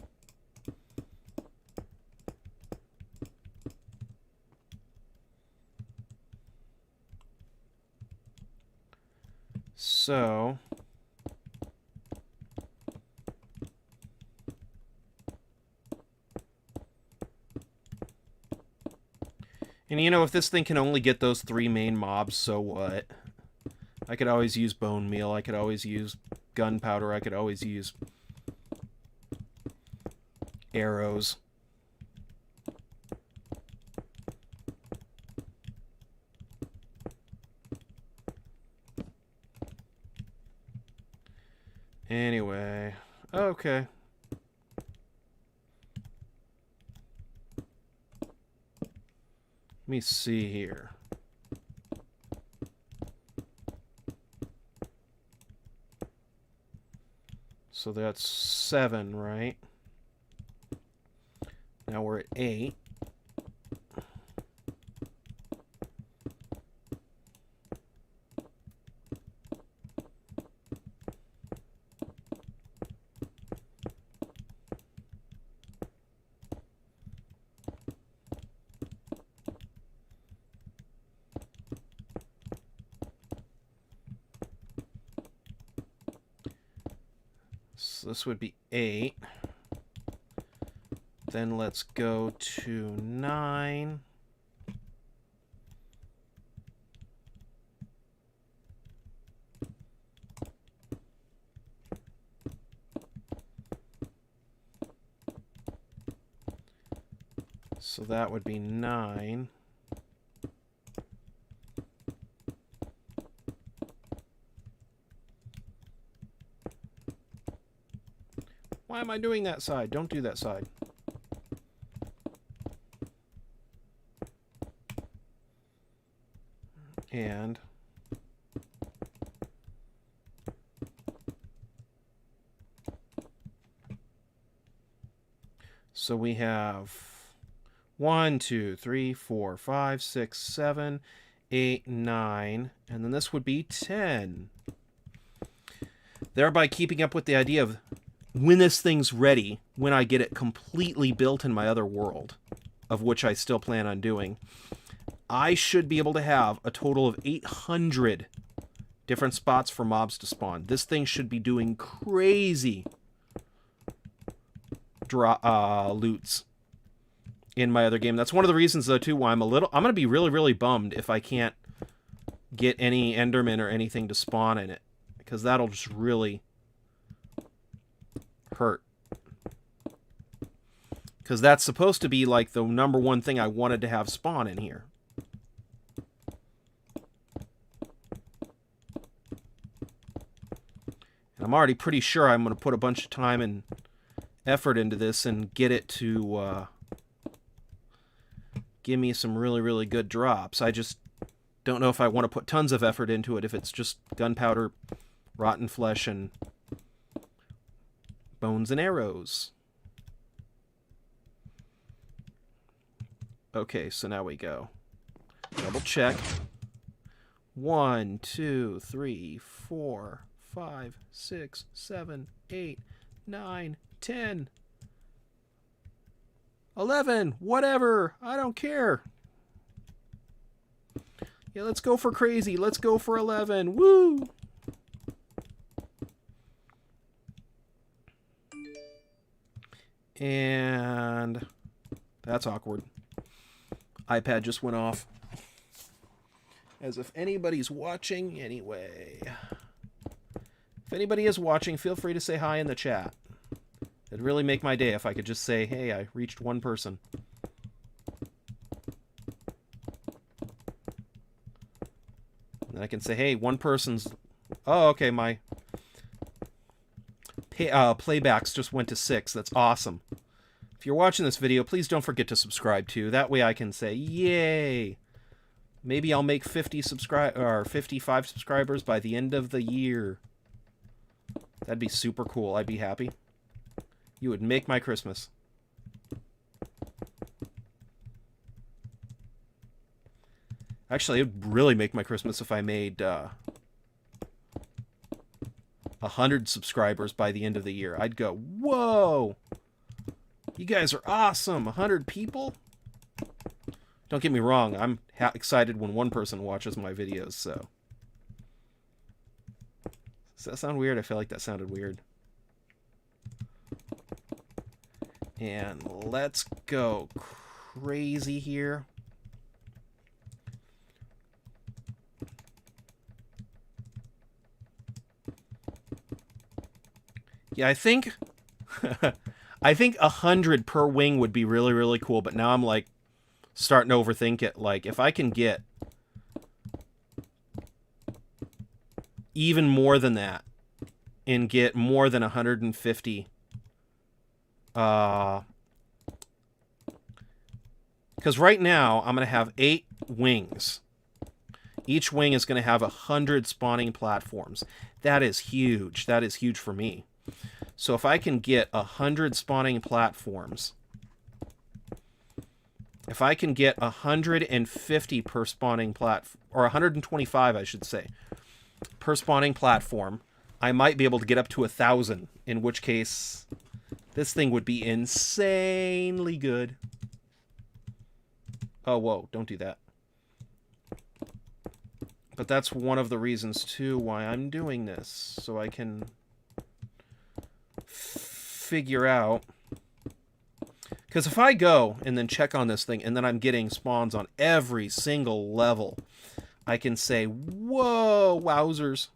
So... and you know, if this thing can only get those 3 main mobs, so what? I could always use bone meal, I could always use gunpowder, I could always use arrows. Anyway, okay. Let me see here. So that's 7, right? Now we're at 8. So this would be 8. Then let's go to 9. So that would be 9. Why am I doing that side? Don't do that side. And so we have 1, 2, 3, 4, 5, 6, 7, 8, 9, and then this would be 10. Thereby keeping up with the idea of when this thing's ready, when I get it completely built in my other world, of which I still plan on doing, I should be able to have a total of 800 different spots for mobs to spawn. This thing should be doing crazy loots in my other game. That's one of the reasons, though, too, why I'm going to be really, really bummed if I can't get any Endermen or anything to spawn in it, because that'll just really hurt. Because that's supposed to be, like, the #1 thing I wanted to have spawn in here. And I'm already pretty sure I'm going to put a bunch of time and effort into this and get it to give me some really, really good drops. I just don't know if I want to put tons of effort into it if it's just gunpowder, rotten flesh, and bones and arrows. Okay, so now we go. Double check. 1, 2, 3, 4, 5, 6, 7, 8, 9, 10. 11, whatever, I don't care. Yeah, let's go for crazy. Let's go for 11. Woo! And that's awkward. iPad just went off. As if anybody's watching anyway. If anybody is watching, feel free to say hi in the chat. It'd really make my day if I could just say, hey, I reached 1 person. And I can say, hey, 1 person's... Oh, okay, my playbacks just went to 6. That's awesome. If you're watching this video, please don't forget to subscribe too. That way I can say, yay! Maybe I'll make 55 subscribers by the end of the year. That'd be super cool. I'd be happy. You would make my Christmas. Actually, it would really make my Christmas if I made 100 subscribers by the end of the year. I'd go, whoa! You guys are awesome! 100 people? Don't get me wrong, I'm excited when 1 person watches my videos, so... Does that sound weird? I feel like that sounded weird. And let's go crazy here. Yeah, I think I think 100 per wing would be really, really cool, but now I'm like starting to overthink it. Like, if I can get even more than that and get more than 150, because right now I'm going to have 8 wings. Each wing is going to have 100 spawning platforms. That is huge. That is huge for me. So if I can get 100 spawning platforms, if I can get 150 per spawning platform, or 125, I should say, per spawning platform, I might be able to get up to 1,000, in which case this thing would be insanely good. Oh, whoa, don't do that. But that's one of the reasons, too, why I'm doing this, so I can figure out Because if I go and then check on this thing, and then I'm getting spawns on every single level, I can say, whoa, wowzers.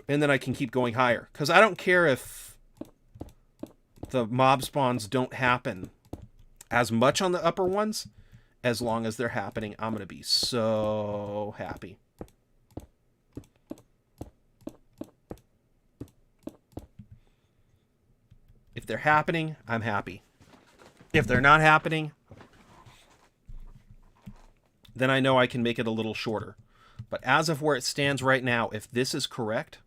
And then I can keep going higher. Because I don't care if the mob spawns don't happen as much on the upper ones. As long as they're happening, I'm going to be so happy. If they're happening, I'm happy. If they're not happening, then I know I can make it a little shorter. But as of where it stands right now, if this is correct,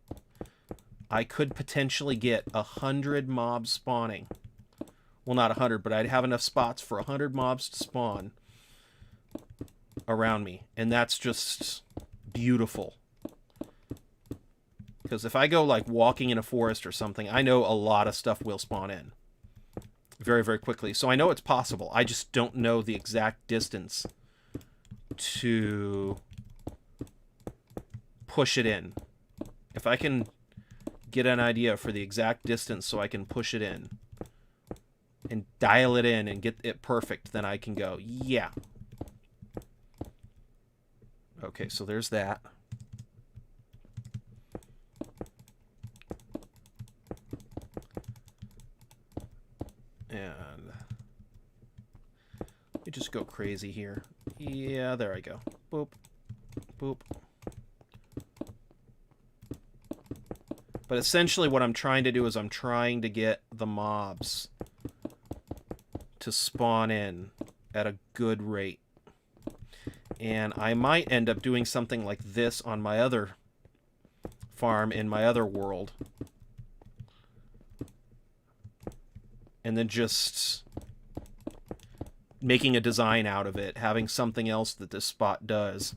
I could potentially get 100 mobs spawning. Well, not 100, but I'd have enough spots for 100 mobs to spawn around me. And that's just beautiful. Because if I go like walking in a forest or something, I know a lot of stuff will spawn in very, very quickly. So I know it's possible. I just don't know the exact distance to push it in. If I can get an idea for the exact distance so I can push it in and dial it in and get it perfect, then I can go, yeah. Okay, so there's that. And let me just go crazy here. Yeah, there I go. Boop. Boop. But essentially what I'm trying to do is I'm trying to get the mobs to spawn in at a good rate. And I might end up doing something like this on my other farm in my other world. And then just making a design out of it, having something else that this spot does.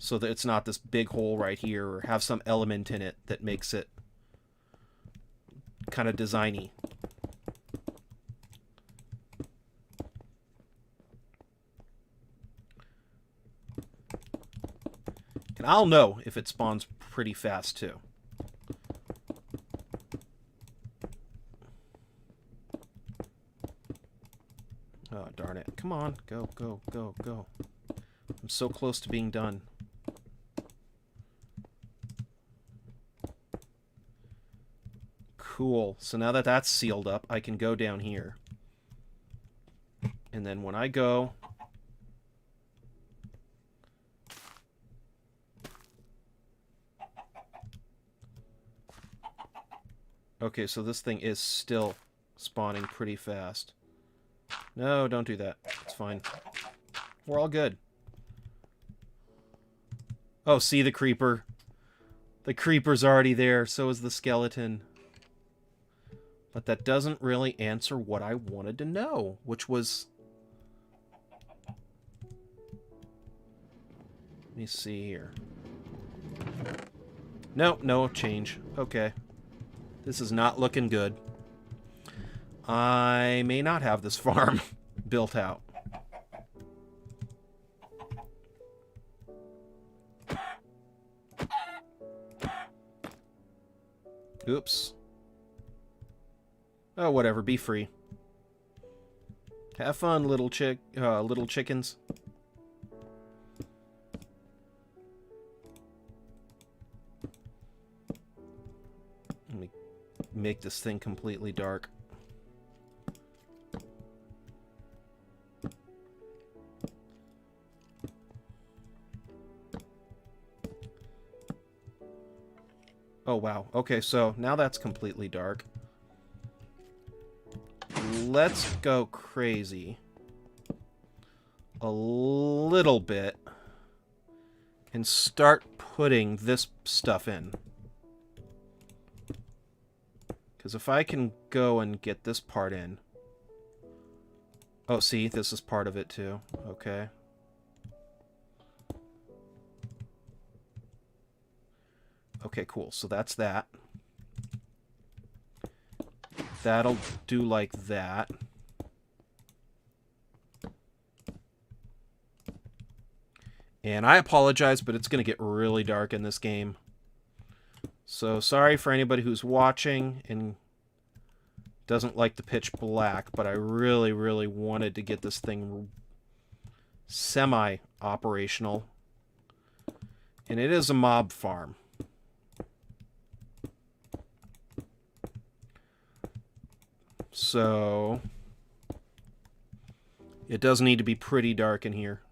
So that it's not this big hole right here, or have some element in it that makes it kind of designy. And I'll know if it spawns pretty fast too. Oh, darn it. Come on. Go, go, go, go. I'm so close to being done. Cool. So now that that's sealed up, I can go down here. And then when I go... Okay, so this thing is still spawning pretty fast. No, don't do that. It's fine. We're all good. Oh, see the creeper. The creeper's already there, so is the skeleton. But that doesn't really answer what I wanted to know, which was... Let me see here. No, no change. Okay. This is not looking good. I may not have this farm built out. Oops. Oh, whatever. Be free. Have fun, little chickens. Let me make this thing completely dark. Oh, wow. Okay, so now that's completely dark. Let's go crazy a little bit and start putting this stuff in. Because if I can go and get this part in... Oh, see, this is part of it too. Okay. Okay, cool. So that's that. That'll do like that. And I apologize, but it's going to get really dark in this game. So sorry for anybody who's watching and doesn't like the pitch black, but I really, really wanted to get this thing semi-operational. And it is a mob farm. So it does need to be pretty dark in here.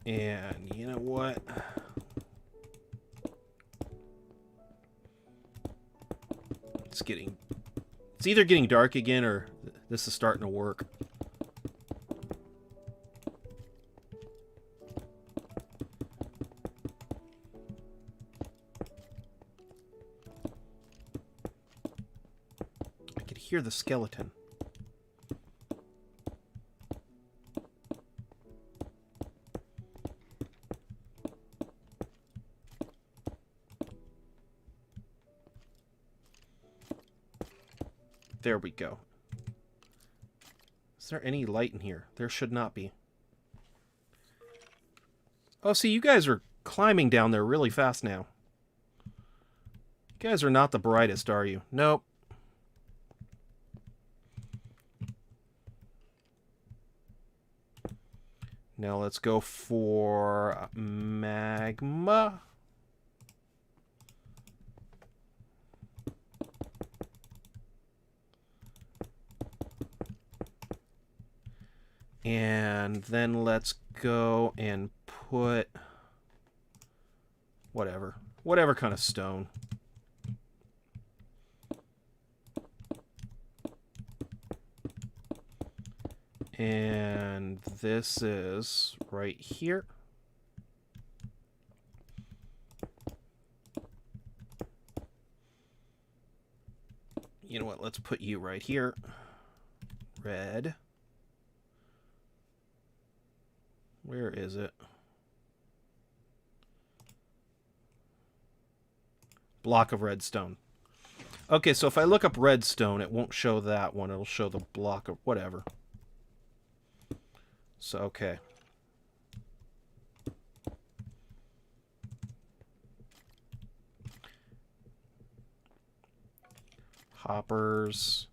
And you know what? It's either getting dark again or this is starting to work. I could hear the skeleton. There we go. Is there any light in here? There should not be. Oh, see, you guys are climbing down there really fast now. You guys are not the brightest, are you? Nope. Now let's go for magma. And then let's go and put whatever kind of stone. And this is right here. You know what? Let's put you right here. Red. Where is it? Block of redstone. Okay, so if I look up redstone, it won't show that one. It'll show the block of whatever. So, okay. Hoppers.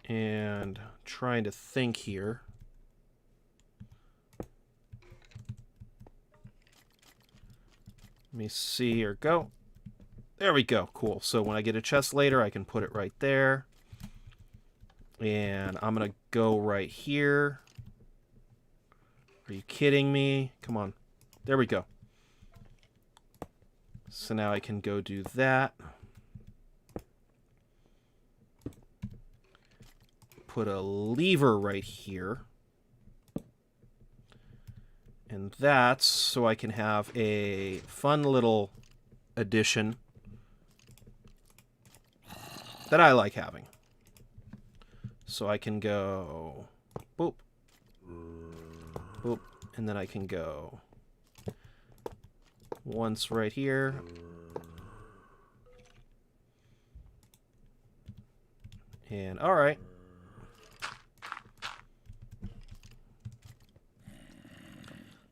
And trying to think here. Let me see here. Go. There we go. Cool. So when I get a chest later, I can put it right there. And I'm going to go right here. Are you kidding me? Come on. There we go. So now I can go do that. Put a lever right here. And that's so I can have a fun little addition that I like having. So I can go boop, boop, and then I can go once right here. And all right.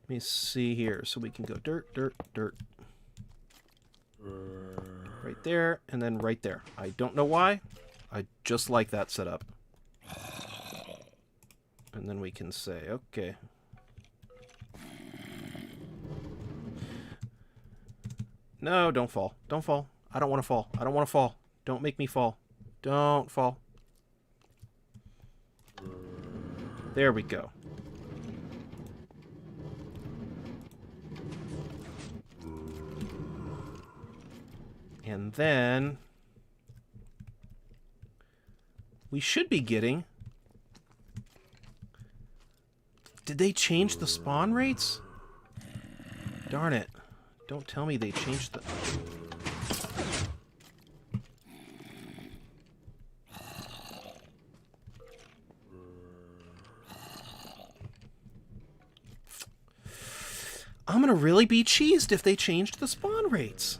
Let me see here. So we can go dirt, dirt, dirt. Right there, and then right there. I don't know why. I just like that setup. And then we can say, okay. No, don't fall. Don't fall. I don't want to fall. I don't want to fall. Don't make me fall. Don't fall. There we go. And then we should be getting... Did they change the spawn rates? Darn it. Don't tell me they changed the... I'm gonna really be cheesed if they changed the spawn rates.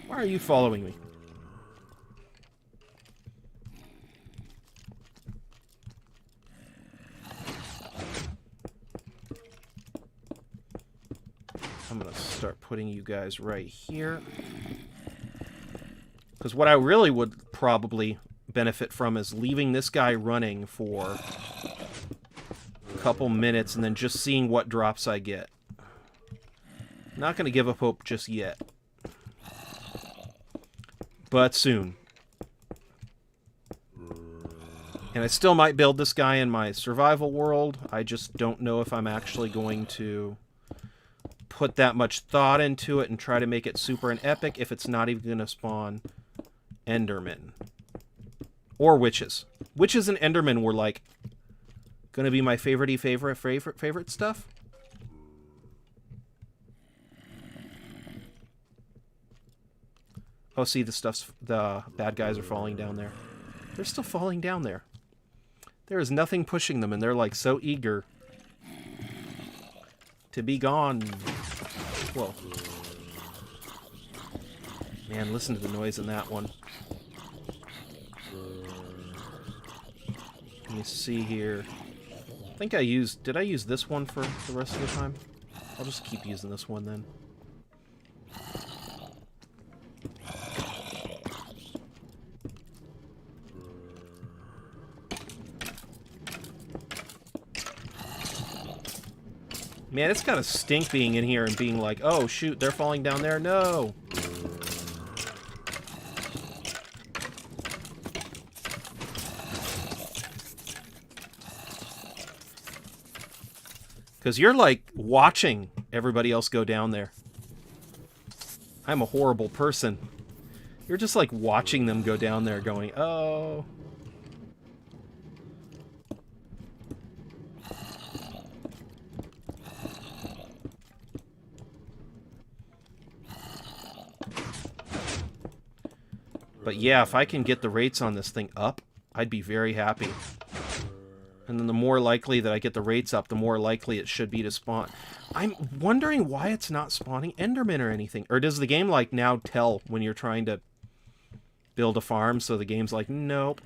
Why are you following me? I'm gonna start putting you guys right here. Because what I really would probably benefit from is leaving this guy running for a couple minutes and then just seeing what drops I get. Not going to give up hope just yet. But soon. And I still might build this guy in my survival world. I just don't know if I'm actually going to put that much thought into it and try to make it super and epic if it's not even going to spawn Endermen. Or witches. Witches and Endermen were like going to be my favorite stuff. Oh, see, the bad guys are falling down there. They're still falling down there. There is nothing pushing them, and they're like so eager to be gone. Whoa. Man, listen to the noise in that one. Let me see here. I think I used... Did I use this one for the rest of the time? I'll just keep using this one then. Man, it's gotta stink being in here and being like, oh shoot, they're falling down there. No! Because you're, like, watching everybody else go down there. I'm a horrible person. You're just, like, watching them go down there going, oh. But yeah, if I can get the rates on this thing up, I'd be very happy. And then the more likely that I get the rates up, the more likely it should be to spawn. I'm wondering why it's not spawning Endermen or anything. Or does the game, like, now tell when you're trying to build a farm, so the game's like, nope.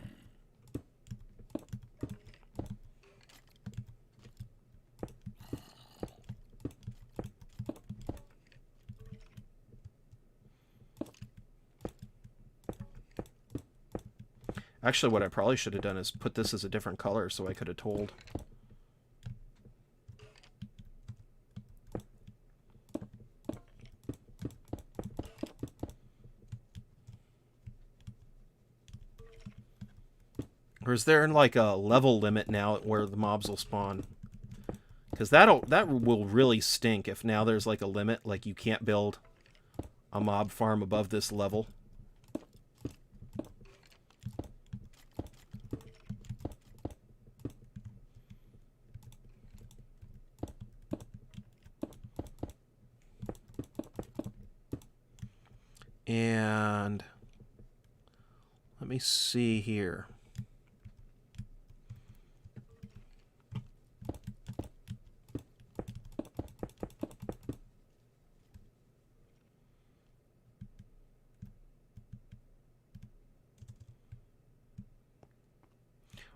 Actually, what I probably should have done is put this as a different color so I could have told. Or is there like a level limit now where the mobs will spawn? Because that will really stink if now there's like a limit, like you can't build a mob farm above this level. And let me see here.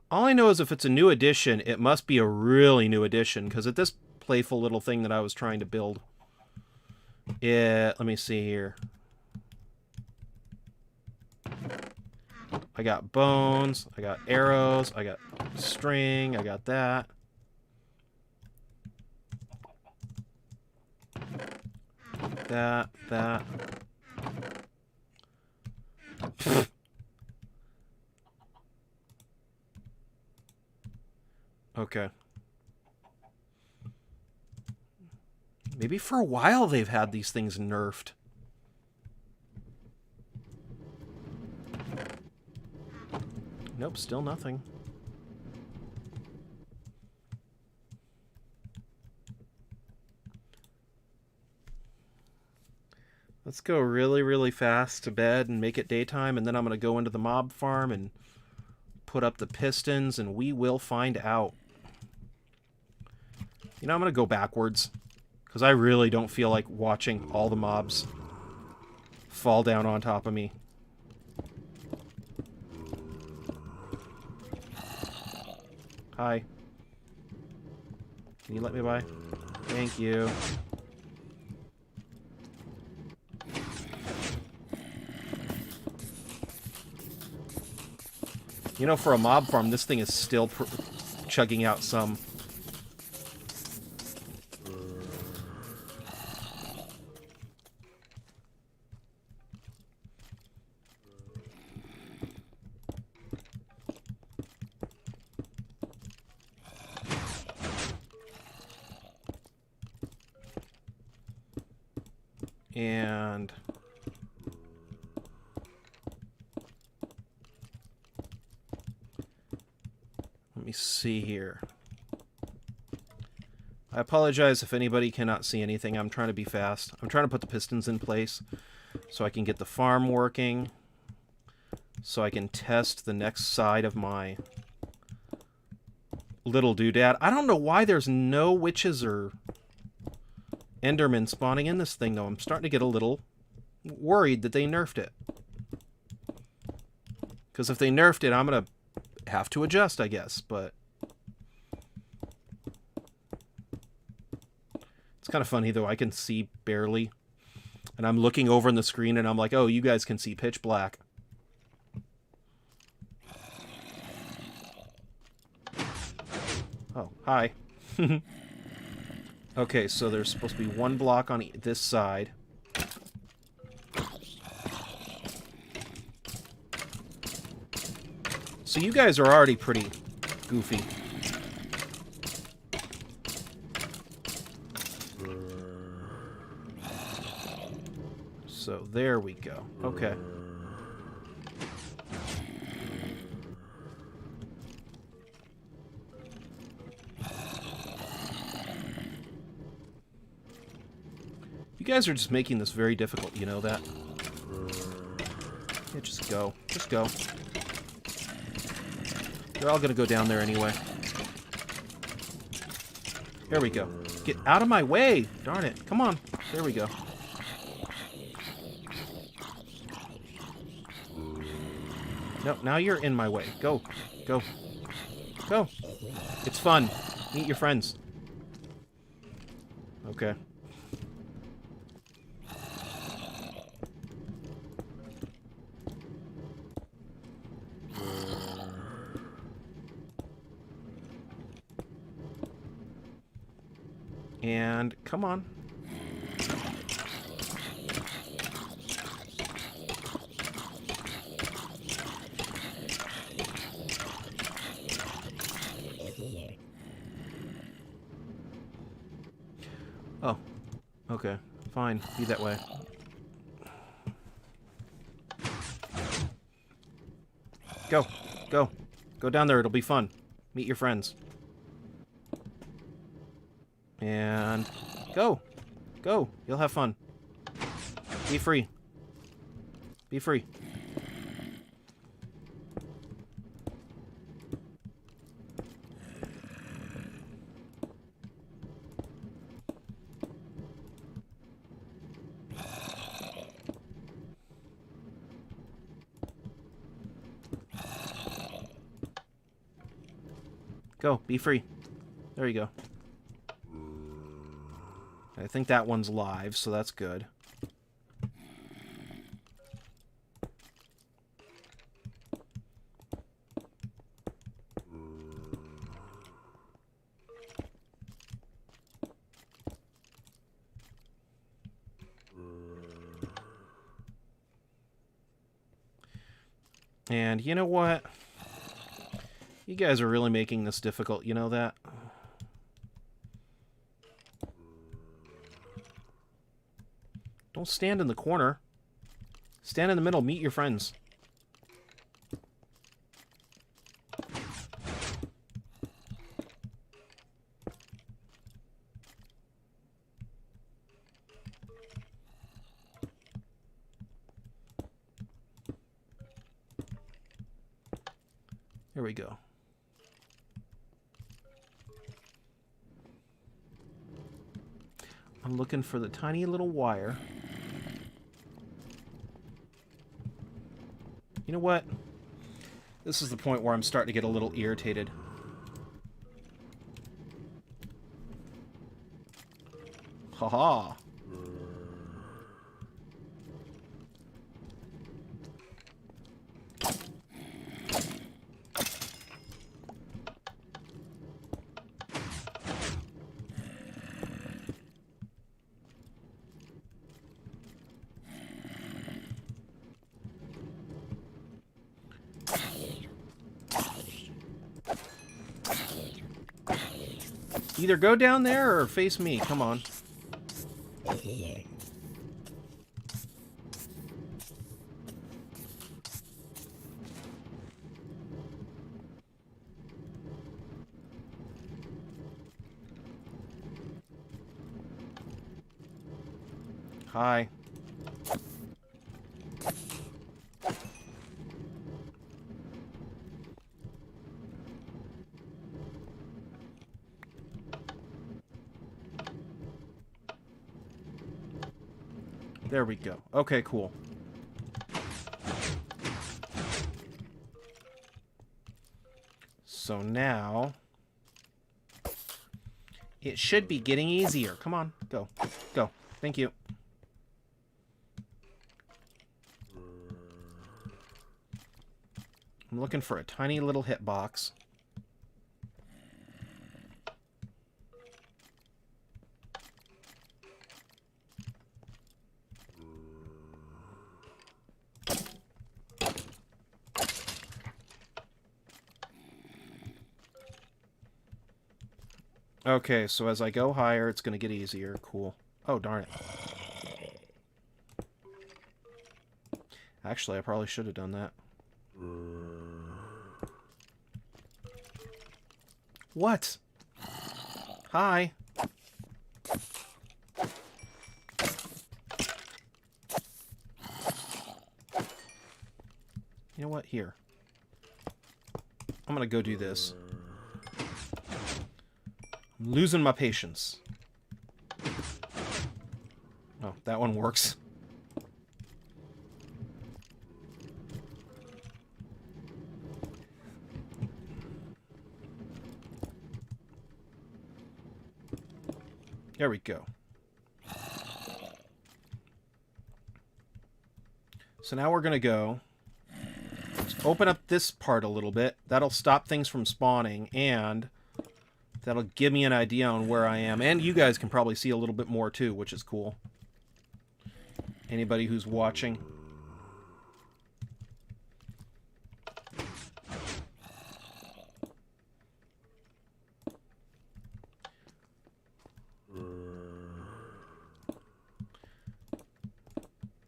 All I know is if it's a new edition, it must be a really new edition, because at this playful little thing that I was trying to build, let me see here. I got bones, I got arrows, I got string, I got that. That. Okay. Maybe for a while they've had these things nerfed. Nope, still nothing. Let's go really, really fast to bed and make it daytime, and then I'm going to go into the mob farm and put up the pistons, and we will find out. You know, I'm going to go backwards, because I really don't feel like watching all the mobs fall down on top of me. Hi. Can you let me by? Thank you. You know, for a mob farm, this thing is still chugging out some. And let me see here. I apologize if anybody cannot see anything. I'm trying to be fast. I'm trying to put the pistons in place so I can get the farm working, so I can test the next side of my little doodad. I don't know why there's no witches or Endermen spawning in this thing, though. I'm starting to get a little worried that they nerfed it. Because if they nerfed it, I'm going to have to adjust, I guess. But it's kind of funny, though. I can see barely. And I'm looking over on the screen, and I'm like, oh, you guys can see pitch black. Oh, hi. Okay, so there's supposed to be one block on this side. So you guys are already pretty goofy. So there we go. Okay. You guys are just making this very difficult, you know that? Yeah, just go. Just go. They're all gonna go down there anyway. There we go. Get out of my way! Darn it. Come on. There we go. No, now you're in my way. Go. Go. Go. It's fun. Meet your friends. Okay. And come on. Oh. Okay. Fine. Be that way. Go. Go. Go down there. It'll be fun. Meet your friends. And go. Go. You'll have fun. Be free. Be free. Go. Be free. There you go. I think that one's live, so that's good. And you know what? You guys are really making this difficult, you know that? Don't stand in the corner. Stand in the middle, meet your friends. Here we go. I'm looking for the tiny little wire. You know what? This is the point where I'm starting to get a little irritated. Haha. Either go down there or face me. Come on. Hi. There we go. Okay, cool. So now it should be getting easier. Come on, go. Go. Thank you. I'm looking for a tiny little hitbox. Okay, so as I go higher, it's going to get easier. Cool. Oh, darn it. Actually, I probably should have done that. What? Hi. You know what? Here. I'm going to go do this. I'm losing my patience. Oh, that one works. There we go. So now we're going to go open up this part a little bit. That'll stop things from spawning, and that'll give me an idea on where I am. And you guys can probably see a little bit more too, which is cool. Anybody who's watching.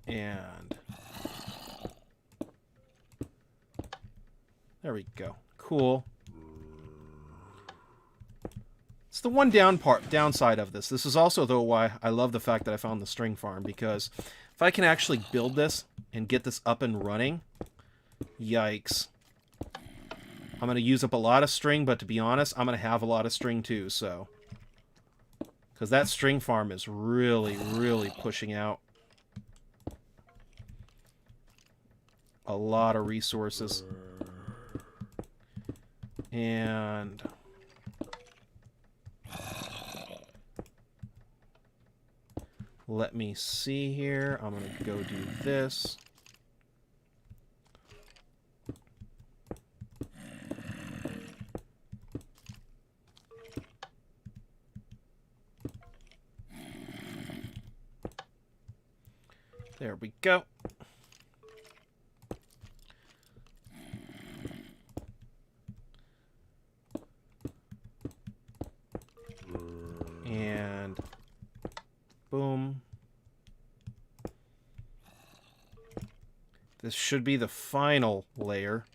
And there we go. Cool. It's the one downside of this. This is also, though, why I love the fact that I found the string farm, because if I can actually build this and get this up and running, yikes. I'm going to use up a lot of string, but to be honest, I'm going to have a lot of string too, so. Because that string farm is really, really pushing out a lot of resources. And let me see here. I'm going to go do this. There we go. And boom. This should be the final layer.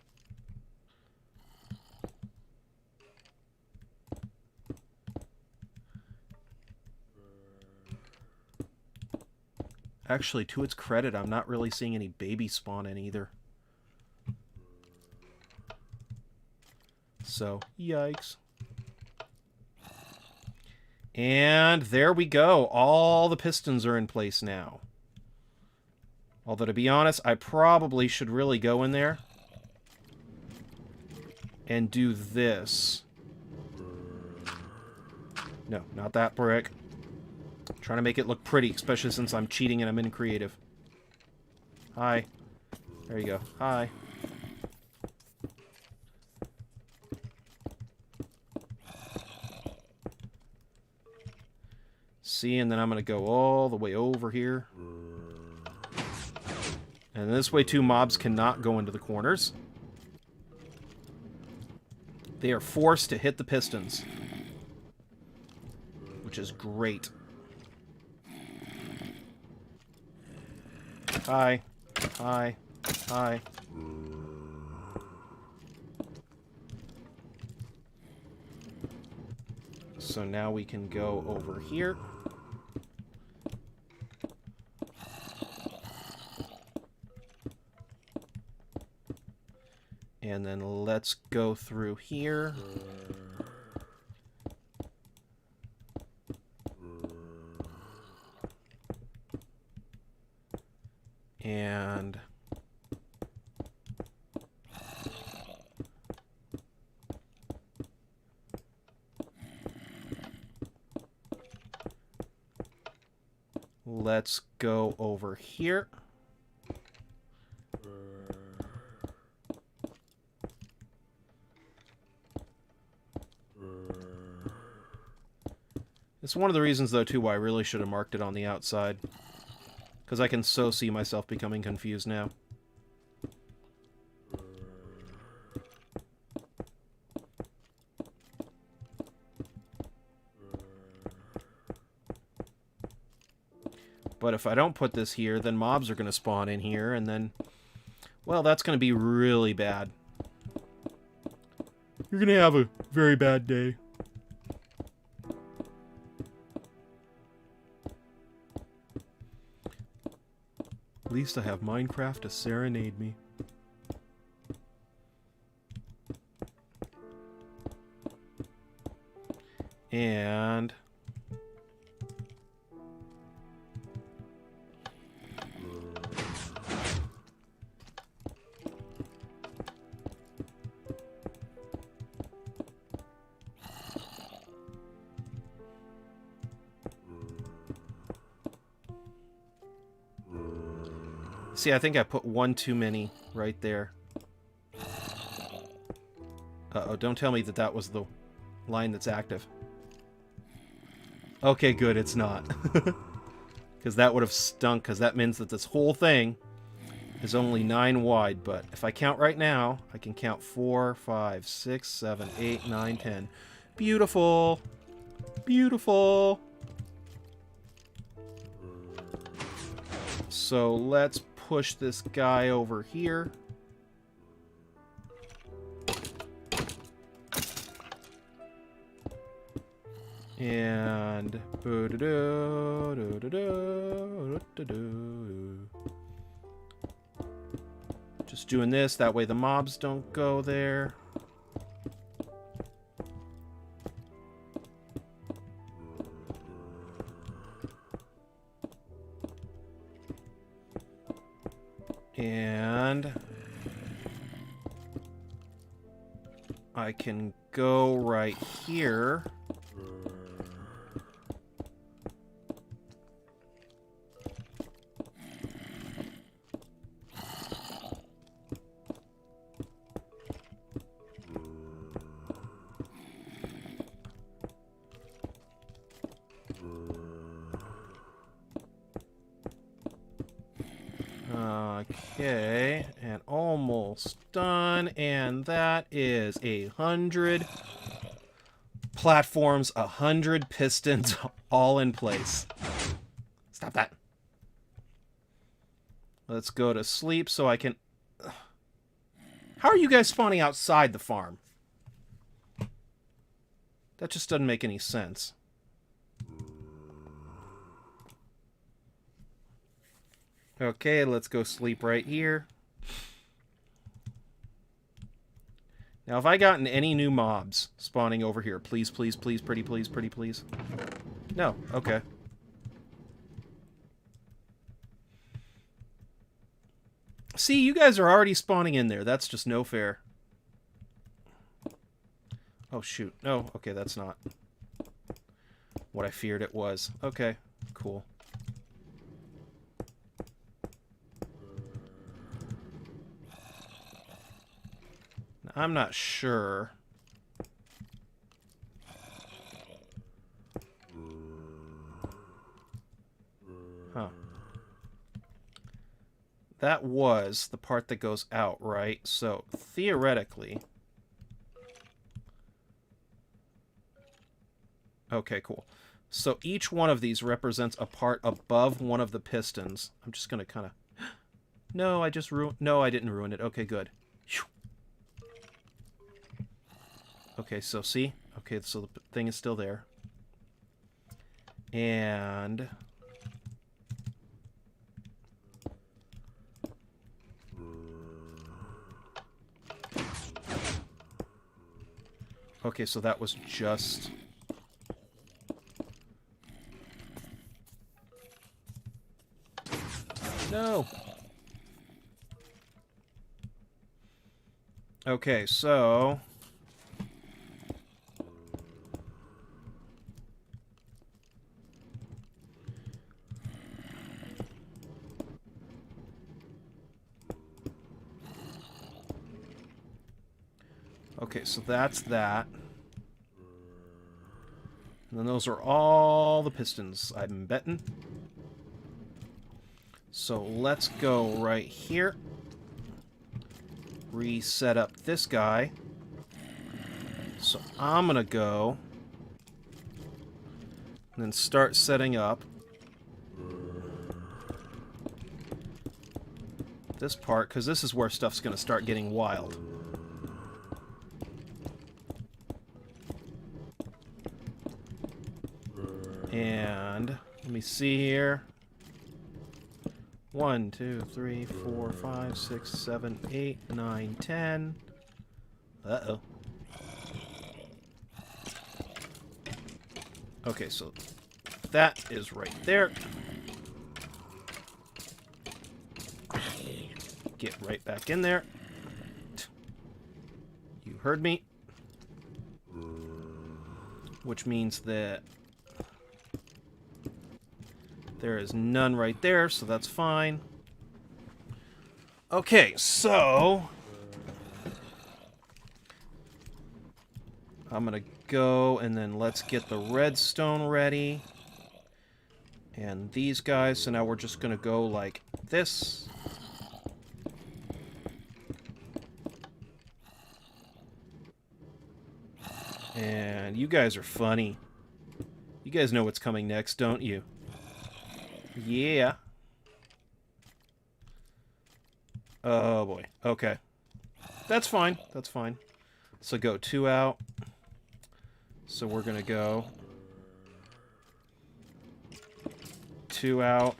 Actually, to its credit, I'm not really seeing any baby spawn in either. So, yikes. And there we go. All the pistons are in place now. Although, to be honest, I probably should really go in there and do this. No, not that brick. I'm trying to make it look pretty, especially since I'm cheating and I'm in creative. Hi. There you go. Hi. See, and then I'm going to go all the way over here. And this way, too, mobs cannot go into the corners. They are forced to hit the pistons. Which is great. Hi. Hi. Hi. So now we can go over here. And then let's go through here. And let's go over here. It's one of the reasons, though, too, why I really should have marked it on the outside. Because I can so see myself becoming confused now. But if I don't put this here, then mobs are going to spawn in here, and then... well, that's going to be really bad. You're going to have a very bad day. At least I have Minecraft to serenade me. And... see, I think I put one too many right there. Uh-oh, don't tell me that that was the line that's active. Okay, good, it's not. Because that would have stunk, because that means that this whole thing is only 9 wide. But if I count right now, I can count 4, 5, 6, 7, 8, 9, 10. Beautiful! Beautiful! So let's push this guy over here. And just doing this, that way the mobs don't go there. And I can go right here. Okay, and almost done, and that is 100 platforms, 100 pistons, all in place. Stop that. Let's go to sleep so I can... How are you guys spawning outside the farm? That just doesn't make any sense. Okay, let's go sleep right here. Now, have I gotten any new mobs spawning over here? Please, please, please, pretty please, pretty please. No. Okay. See, you guys are already spawning in there. That's just no fair. Oh, shoot. No. Okay, that's not what I feared it was. Okay. Cool. I'm not sure. Huh. That was the part that goes out, right? So, theoretically... Okay, cool. So each one of these represents a part above one of the pistons. I'm just going to kind of... No, I just ruined... No, I didn't ruin it. Okay, good. Okay, so see? Okay, so the thing is still there. And... Okay, so that was just... No! Okay, so... Okay, so that's that. And then those are all the pistons, I'm betting. So let's go right here. Reset up this guy. So I'm gonna go and then start setting up this part, because this is where stuff's gonna start getting wild. And let me see here. 1, 2, 3, 4, 5, 6, 7, 8, 9, 10. Uh-oh. Okay, so that is right there. Get right back in there. You heard me. Which means that there is none right there, so that's fine. Okay, so... I'm gonna go, and then let's get the redstone ready. And these guys, so now we're just gonna go like this. And you guys are funny. You guys know what's coming next, don't you? Yeah. Oh, boy. Okay. That's fine. That's fine. So go 2 out. So we're going to go 2 out.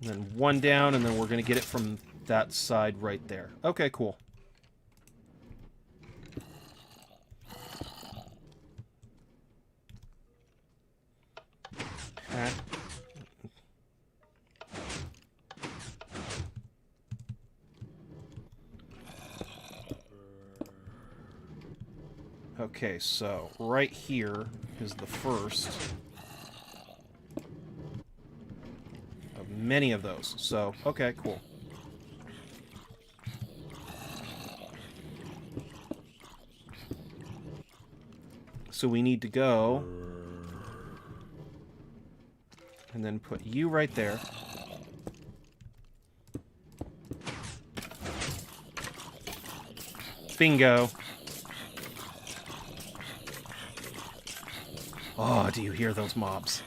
And then 1 down, and then we're going to get it from that side right there. Okay, cool. Okay, so right here is the first of many of those. So, okay, cool. So we need to go and then put you right there. Bingo. Oh, do you hear those mobs?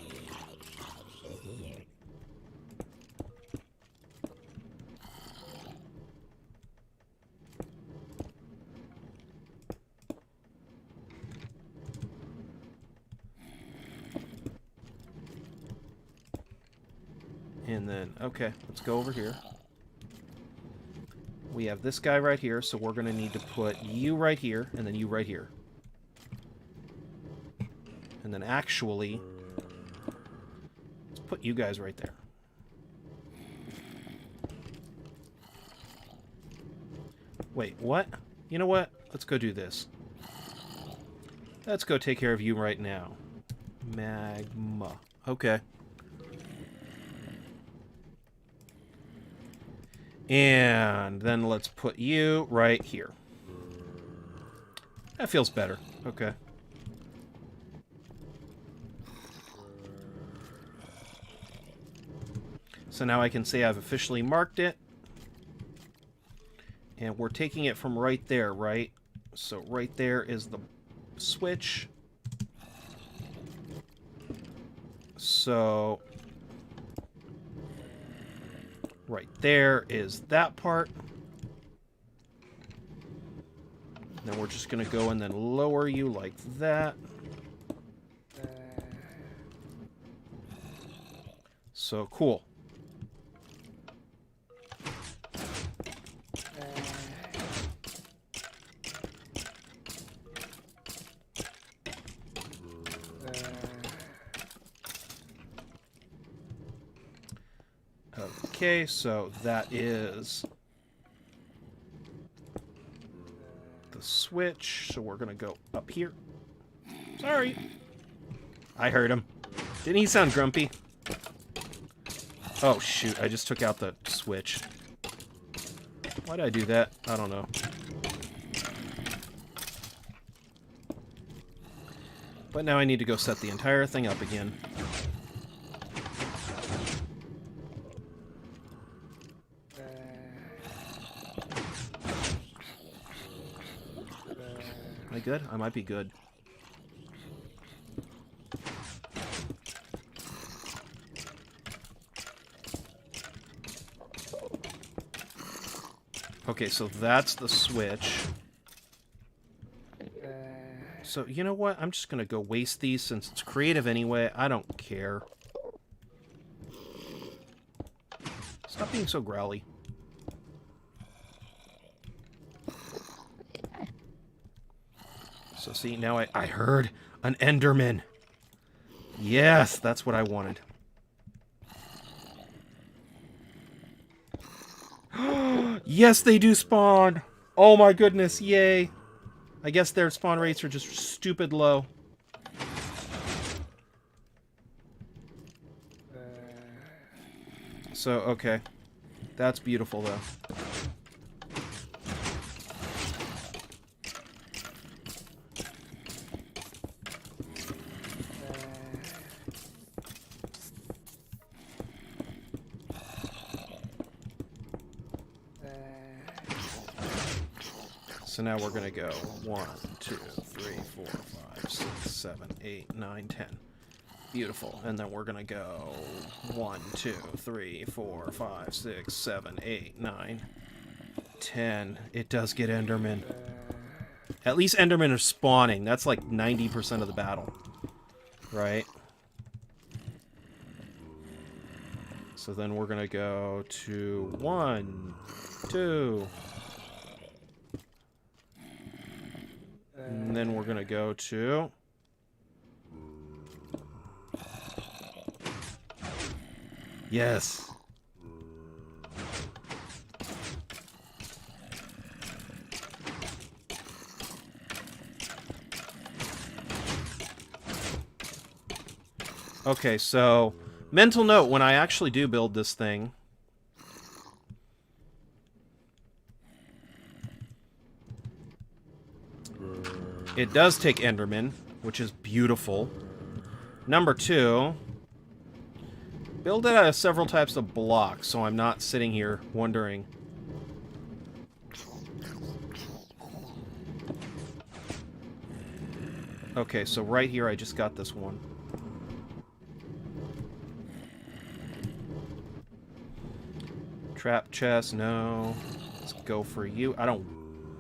And then, okay, let's go over here. we have this guy right here, so we're going to need to put you right here, and then you right here. And then actually, let's put you guys right there. Wait, what? You know what? Let's go do this. Let's go take care of you right now. Magma. Okay. And then let's put you right here. That feels better. Okay. So now I can say I've officially marked it. And we're taking it from right there, right? So right there is the switch. So right there is that part. Then we're just going to go and then lower you like that. So cool. Okay, so that is the switch. So we're going to go up here. Sorry. I heard him. Didn't he sound grumpy? Oh, shoot. I just took out the switch. Why did I do that? I don't know. But now I need to go set the entire thing up again. Am I good? I might be good. Okay, so that's the switch. So, you know what? I'm just going to go waste these since it's creative anyway. I don't care. Stop being so growly. So, see, now I heard an Enderman. Yes, that's what I wanted. Yes, they do spawn! Oh my goodness, yay! I guess their spawn rates are just stupid low. So, okay. That's beautiful, though. So now we're going to go 1, 2, 3, 4, 5, 6, 7, 8, 9, 10. Beautiful. And then we're going to go 1, 2, 3, 4, 5, 6, 7, 8, 9, 10. It does get Enderman. At least Endermen are spawning. That's like 90% of the battle. Right? So then we're going to go to 1, 2... And then we're going to go to... Yes. Okay, so mental note, when I actually do build this thing, it does take Enderman, which is beautiful. Number 2, build it out of several types of blocks, so I'm not sitting here wondering. Okay, so right here I just got this one. Trap chest, no. Let's go for you. I don't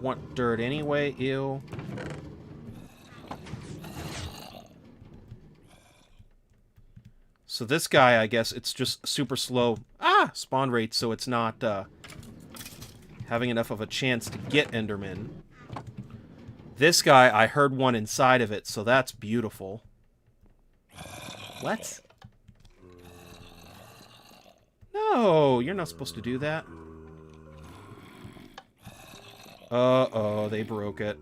want dirt anyway, ew. So this guy, I guess, it's just super slow spawn rate, so it's not having enough of a chance to get Enderman. This guy, I heard one inside of it, so that's beautiful. What? No, you're not supposed to do that. Uh-oh, they broke it.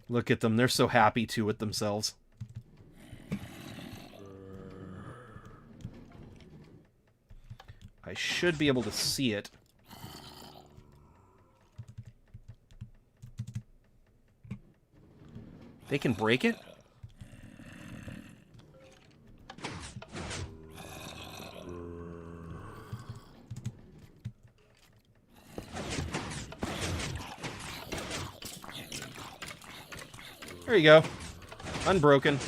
Look at them, they're so happy too with themselves. I should be able to see it. They can break it? There you go. Unbroken.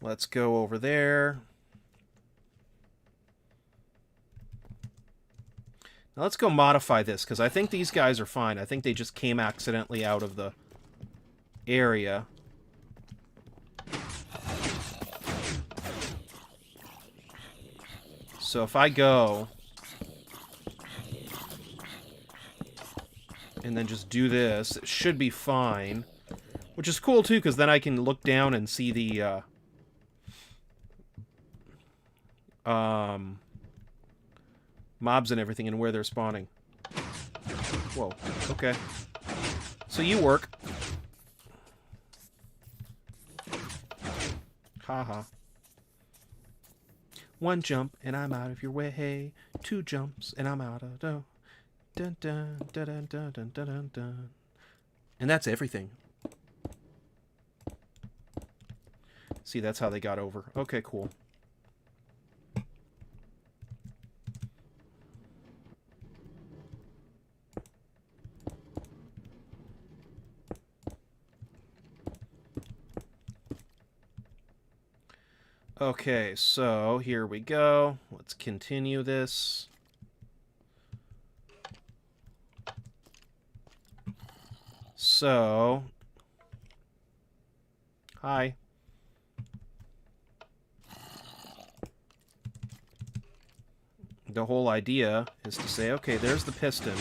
Let's go over there. Now let's go modify this, because I think these guys are fine. I think they just came accidentally out of the area. So if I go and then just do this, it should be fine. Which is cool too, because then I can look down and see the mobs and everything and where they're spawning. Whoa, okay. So you work. Haha. One jump and I'm out of your way. Hey, 2 jumps and I'm out of the dun dun dun dun dun dun dun dun. And that's everything. See, that's how they got over. Okay, cool. Okay, so here we go. Let's continue this. So, hi. The whole idea is to say, okay, there's the piston.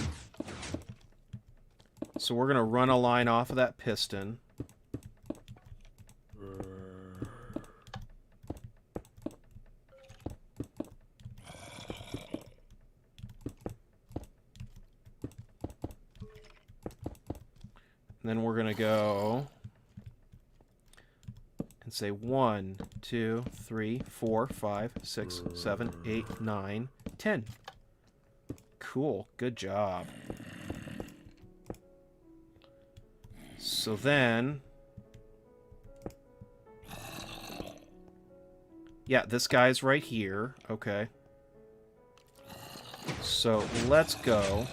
So we're going to run a line off of that piston. And then we're going to go and say 1, 2, 3, 4, 5, 6, 7, 8, 9, 10. Cool. Good job. So then... yeah, this guy's right here. Okay. So let's go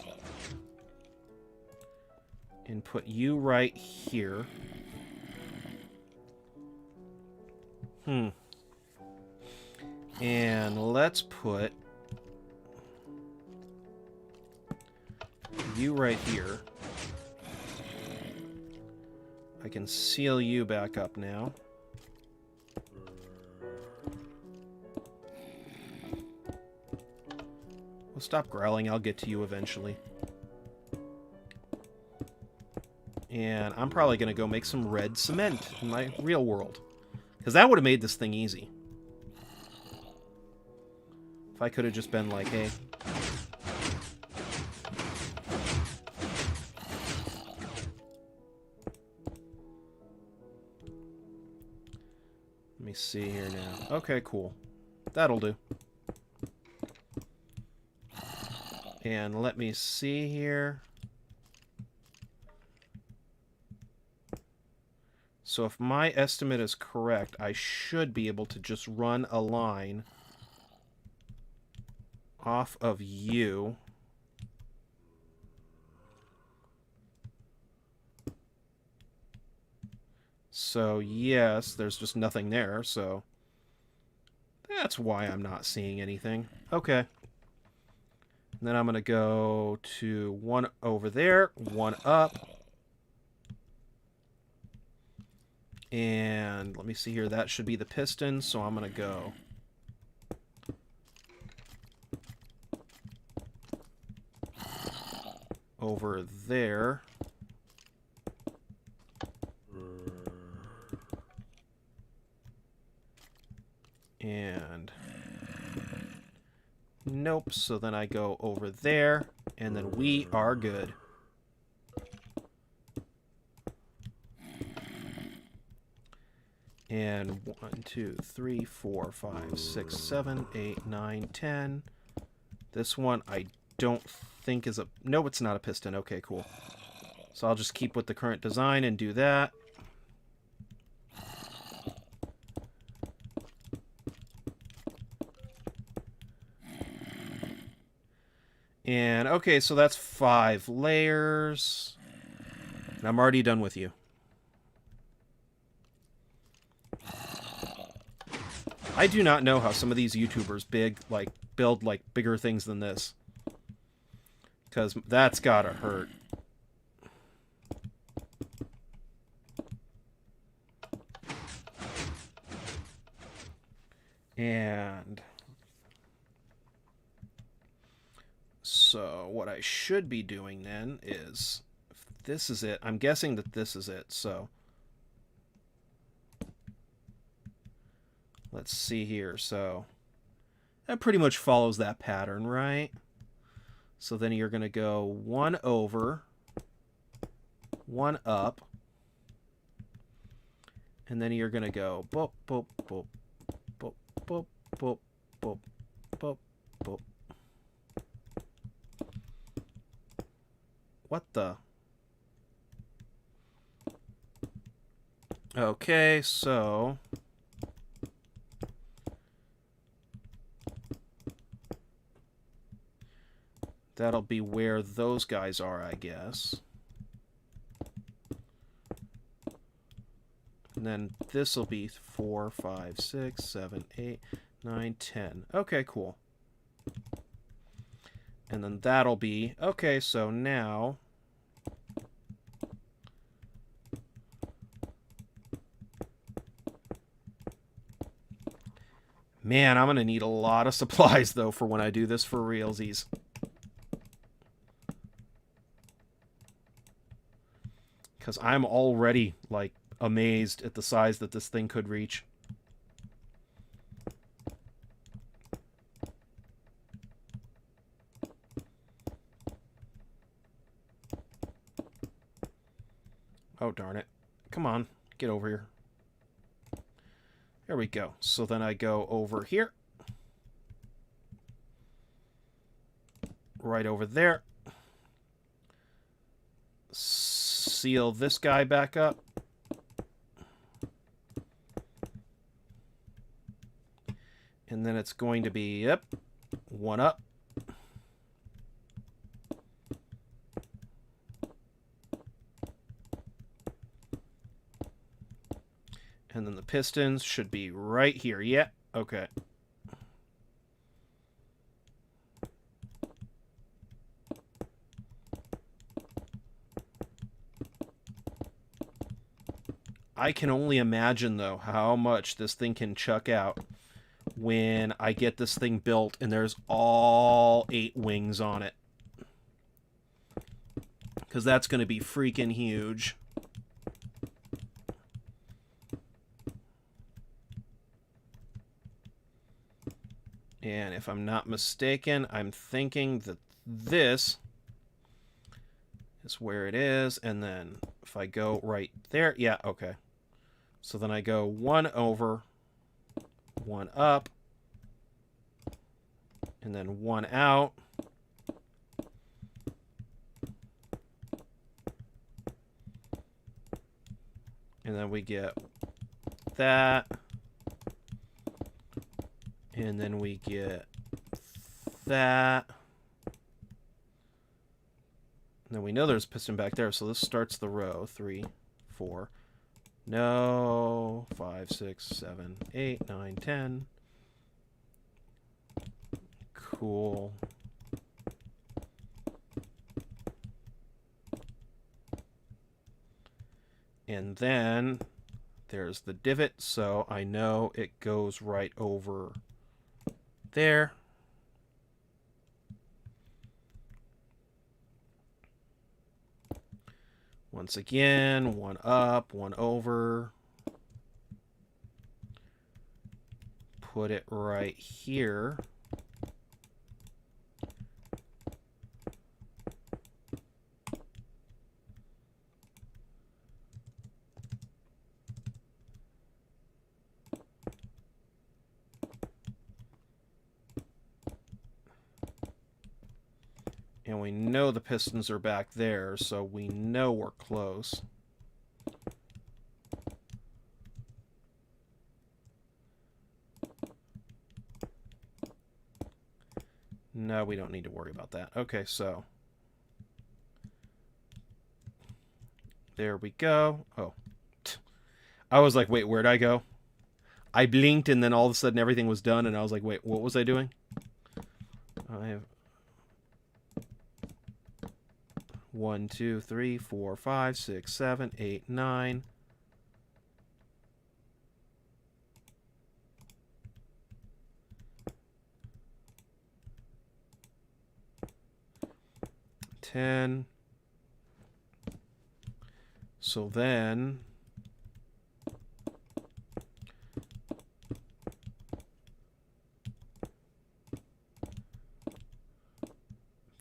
and put you right here. And let's put you right here. I can seal you back up now. Well, stop growling. I'll get to you eventually. And I'm probably going to go make some red cement in my real world. Because that would have made this thing easy. If I could have just been like, hey... let me see here now. Okay, cool. That'll do. And let me see here. So if my estimate is correct, I should be able to just run a line off of you. So yes, there's just nothing there, so that's why I'm not seeing anything. Okay. And then I'm going to go to one over there, one up. And let me see here. That should be the piston. So I'm going to go over there. And nope. So then I go over there. And then we are good. And 1, 2, 3, 4, 5, 6, 7, 8, 9, 10. This one I don't think is a... No, it's not a piston. Okay, cool. So I'll just keep with the current design and do that. And okay, so that's 5 layers. And I'm already done with you. I do not know how some of these YouTubers build bigger things than this. Because that's gotta hurt. And so what I should be doing then is, if this is it, I'm guessing that this is it, so let's see here. So that pretty much follows that pattern, right? So then you're going to go 1 over, 1 up, and then you're going to go boop, boop, boop, boop, boop, boop, boop, boop, boop. What the? Okay, so that'll be where those guys are, I guess. And then this will be 4, 5, 6, 7, 8, 9, 10. Okay, cool. And then that'll be... Okay, so now... Man, I'm going to need a lot of supplies, though, for when I do this for realsies. Because I'm already, like, amazed at the size that this thing could reach. Oh, darn it. Come on, get over here. There we go. So then I go over here. Right over there. Seal this guy back up. And then it's going to be, yep, 1 up. And then the pistons should be right here. Yeah, okay. I can only imagine, though, how much this thing can chuck out when I get this thing built and there's all 8 wings on it. Because that's going to be freaking huge. And if I'm not mistaken, I'm thinking that this is where it is. And then if I go right there, yeah, okay. So then I go 1 over, 1 up, and then 1 out. And then we get that. And then we get that. And then we know there's a piston back there, so this starts the row. 3, 4. No. 5, 6, 7, 8, 9, 10. Cool. And then there's the divot, so I know it goes right over there. Once again, one up, one over. Put it right here. And we know the pistons are back there, so we know we're close. No, we don't need to worry about that. Okay, so there we go. Oh, I was like, wait, where'd I go? I blinked, and then all of a sudden everything was done, and I was like, wait, what was I doing? I have 1, 2, 3, 4, 5, 6, 7, 8, 9. So then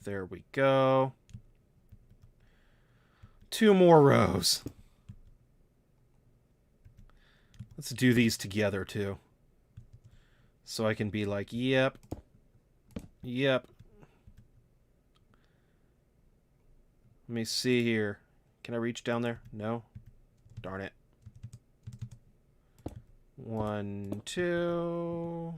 there we go. 2 more rows. Let's do these together too. So I can be like, yep. Yep. Let me see here. Can I reach down there? No. Darn it. 1, 2.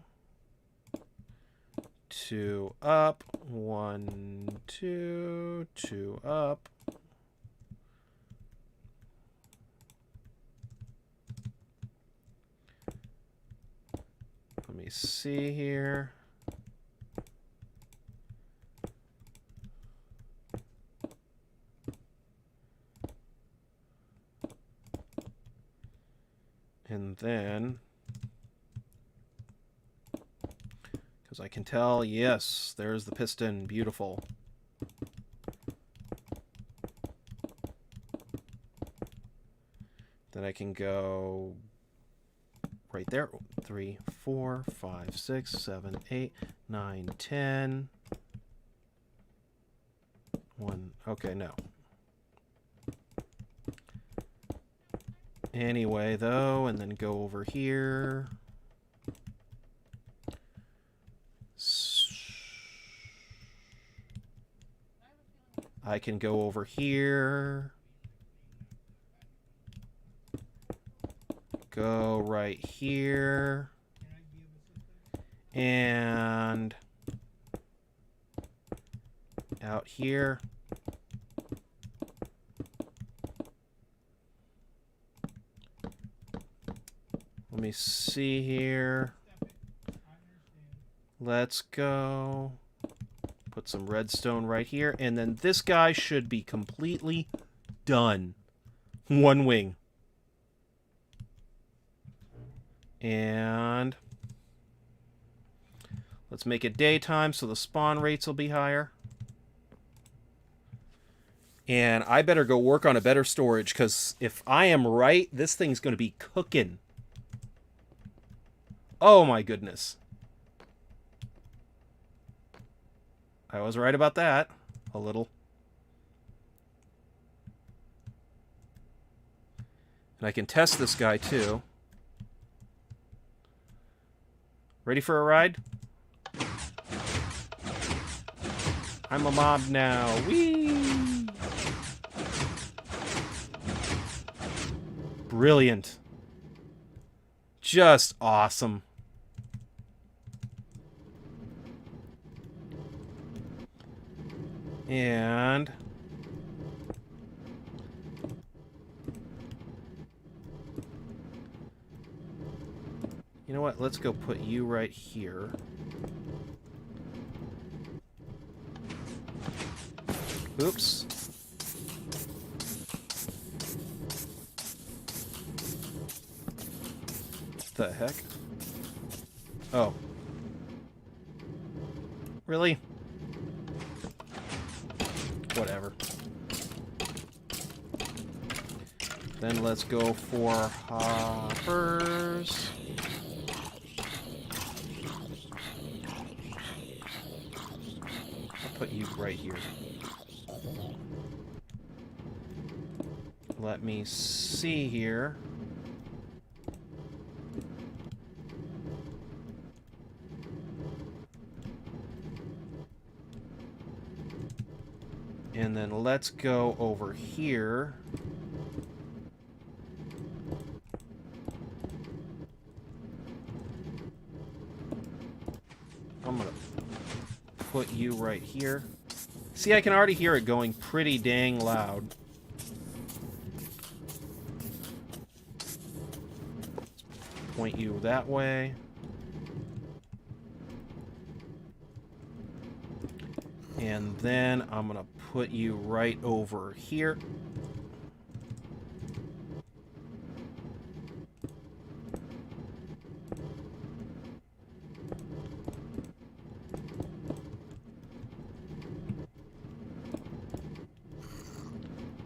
2 up. 1, 2. 2 up. Let me see here. And then, because I can tell, yes, there's the piston, beautiful. Then I can go right there. 3, 4, 5, 6, 7, 8, 9, 10. 1, okay, no. Anyway, though, and then go over here. I can go over here. Go right here. And out here. Let me see here. Let's go. Put some redstone right here. And then this guy should be completely done. 1 wing. And let's make it daytime so the spawn rates will be higher. And I better go work on a better storage, because if I am right, this thing's going to be cooking. Oh my goodness. I was right about that. A little. And I can test this guy too. Ready for a ride? I'm a mob now. Whee! Brilliant. Just awesome. And you know what? Let's go put you right here. Oops. the heck? Oh. Really? Whatever. Then let's go for hoppers. I'll put you right here. Let me see here. And then let's go over here. I'm gonna put you right here. See, I can already hear it going pretty dang loud. Point you that way. And then I'm gonna put you right over here.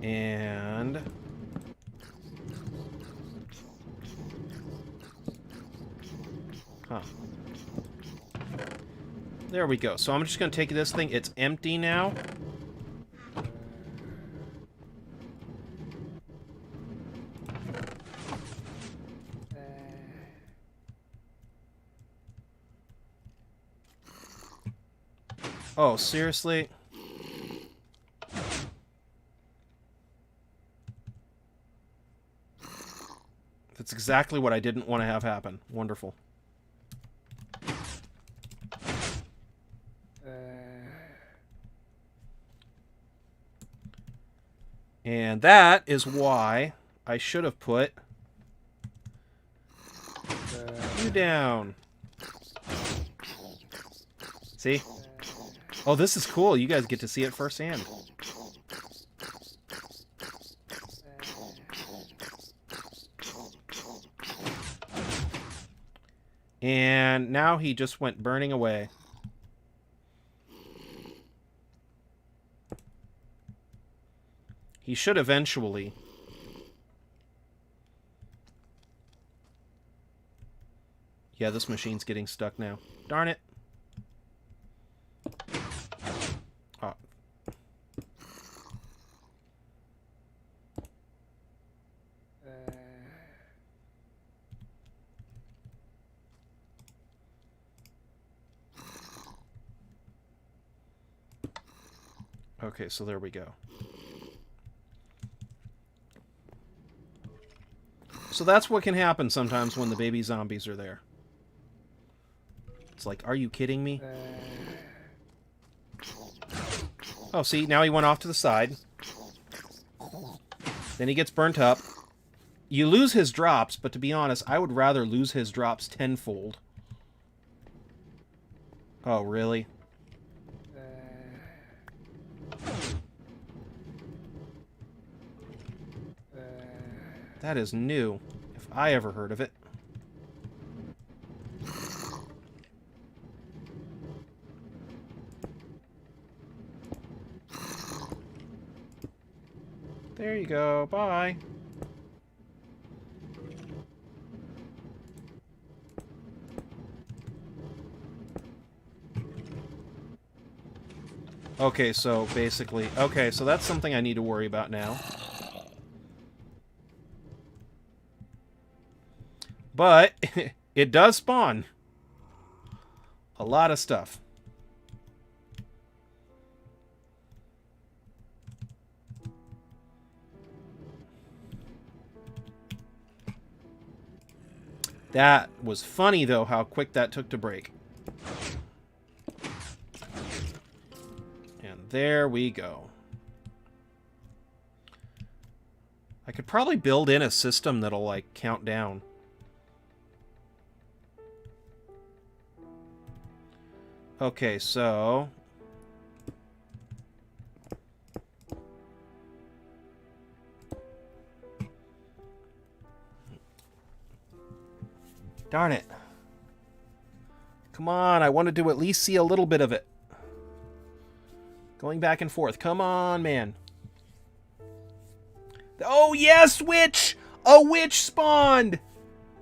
And there we go. So I'm just going to take this thing. It's empty now. Oh, seriously? That's exactly what I didn't want to have happen. Wonderful. And that is why I should have put you down. See? Oh, this is cool. You guys get to see it firsthand. And now he just went burning away. He should eventually. Yeah, this machine's getting stuck now. Darn it. Oh. Okay, so there we go. So that's what can happen sometimes when the baby zombies are there. It's like, are you kidding me? Oh, see, now he went off to the side. Then he gets burnt up. You lose his drops, but to be honest, I would rather lose his drops tenfold. Oh, really? That is new, if I ever heard of it. There you go. Bye. Okay, so basically... Okay, so that's something I need to worry about now. But it does spawn a lot of stuff. That was funny, though, how quick that took to break. And there we go. I could probably build in a system that'll, like, count down. Okay, so... Darn it. Come on, I wanted to at least see a little bit of it. Going back and forth. Come on, man. Oh, yes, witch! A witch spawned!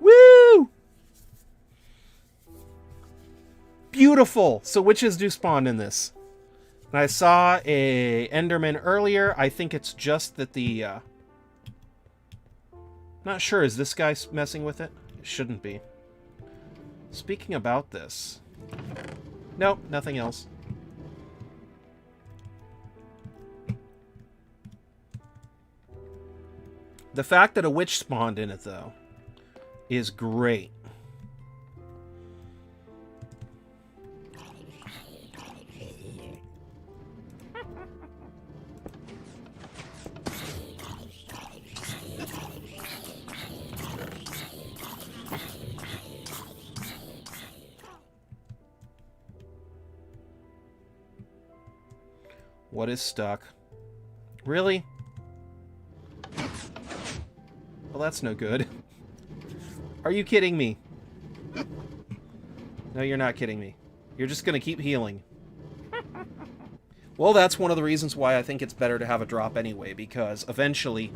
Woo! Beautiful! So witches do spawn in this. And I saw a Enderman earlier. I think it's just that the... Not sure, is this guy messing with it? It shouldn't be. Speaking about this... Nope, nothing else. The fact that a witch spawned in it, though, is great. What is stuck? Really? Well, that's no good. Are you kidding me? No, you're not kidding me. You're just gonna keep healing. Well, that's one of the reasons why I think it's better to have a drop anyway, because eventually...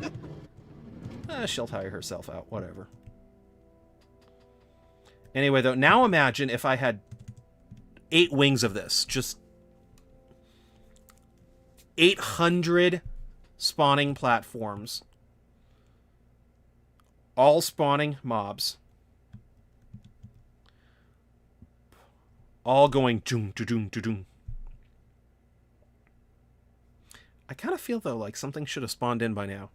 she'll tire herself out, whatever. Anyway, though, now imagine if I had 8 wings of this. Just 800 spawning platforms. All spawning mobs. All going doom, doom, doom. I kind of feel, though, like something should have spawned in by now.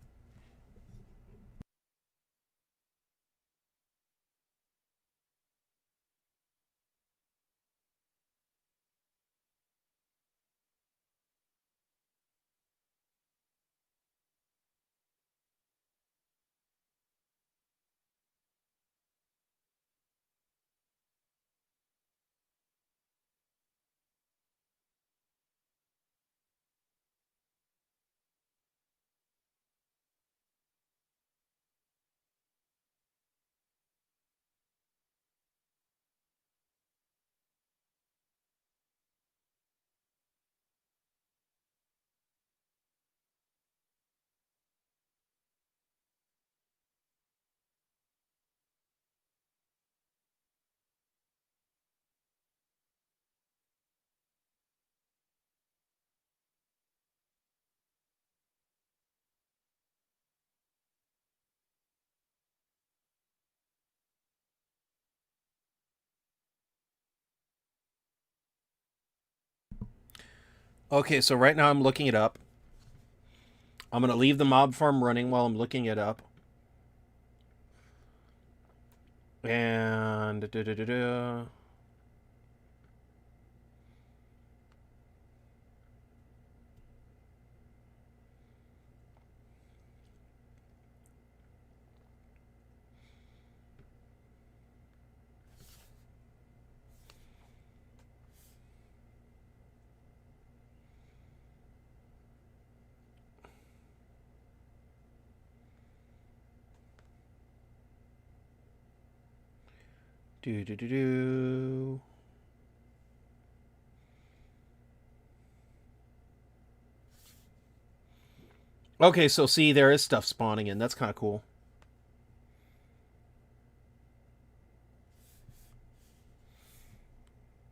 Okay, so right now I'm looking it up. I'm going to leave the mob farm running while I'm looking it up. And... Okay, so see, there is stuff spawning in. That's kind of cool.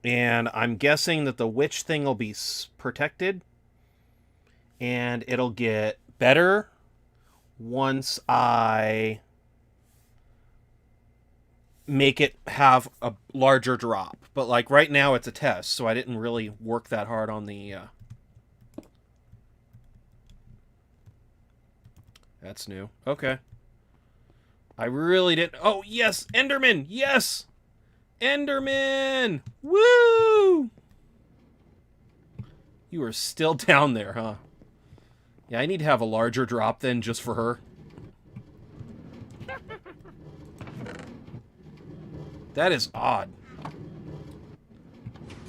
And I'm guessing that the witch thing will be protected. And it'll get better once I make it have a larger drop. But, like, right now it's a test, so I didn't really work that hard on the... That's new. Okay. I really didn't... Oh, yes! Enderman! Yes! Enderman! Woo! You are still down there, huh? Yeah, I need to have a larger drop then, just for her. That is odd.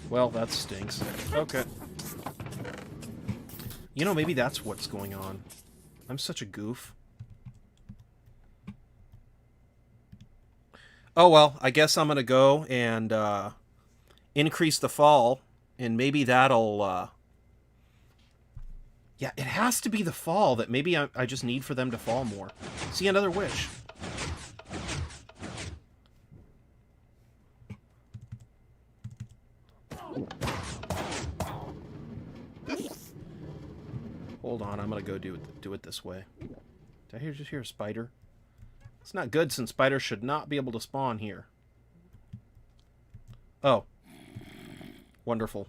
Well, that stinks. Okay. You know, maybe that's what's going on. I'm such a goof. Oh, well, I guess I'm going to go and increase the fall, and maybe that'll... Yeah, it has to be the fall that maybe I just need for them to fall more. See, another wish. Hold on, I'm going to go do it this way. Did I just hear a spider? It's not good since spiders should not be able to spawn here. Oh. Wonderful.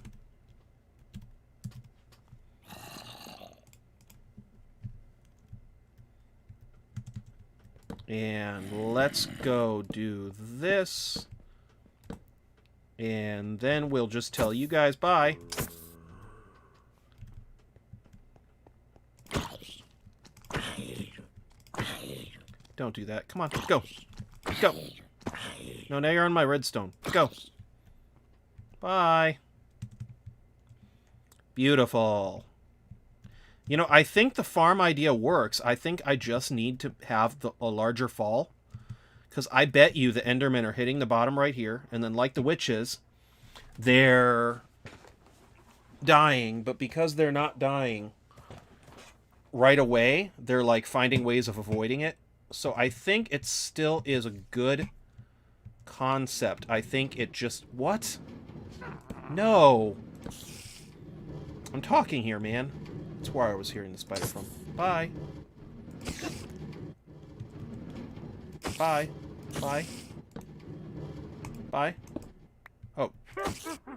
And let's go do this. And then we'll just tell you guys bye. Don't do that. Come on, go. Go. No, now you're on my redstone. Go. Bye. Beautiful. You know, I think the farm idea works. I think I just need to have a larger fall. Because I bet you the Endermen are hitting the bottom right here. And then, like the witches, they're dying. But because they're not dying right away, they're, like, finding ways of avoiding it. So I think it still is a good concept. I think it just... What? No. I'm talking here, man. That's where I was hearing the spider from. Bye. Bye. Bye. Bye. Oh.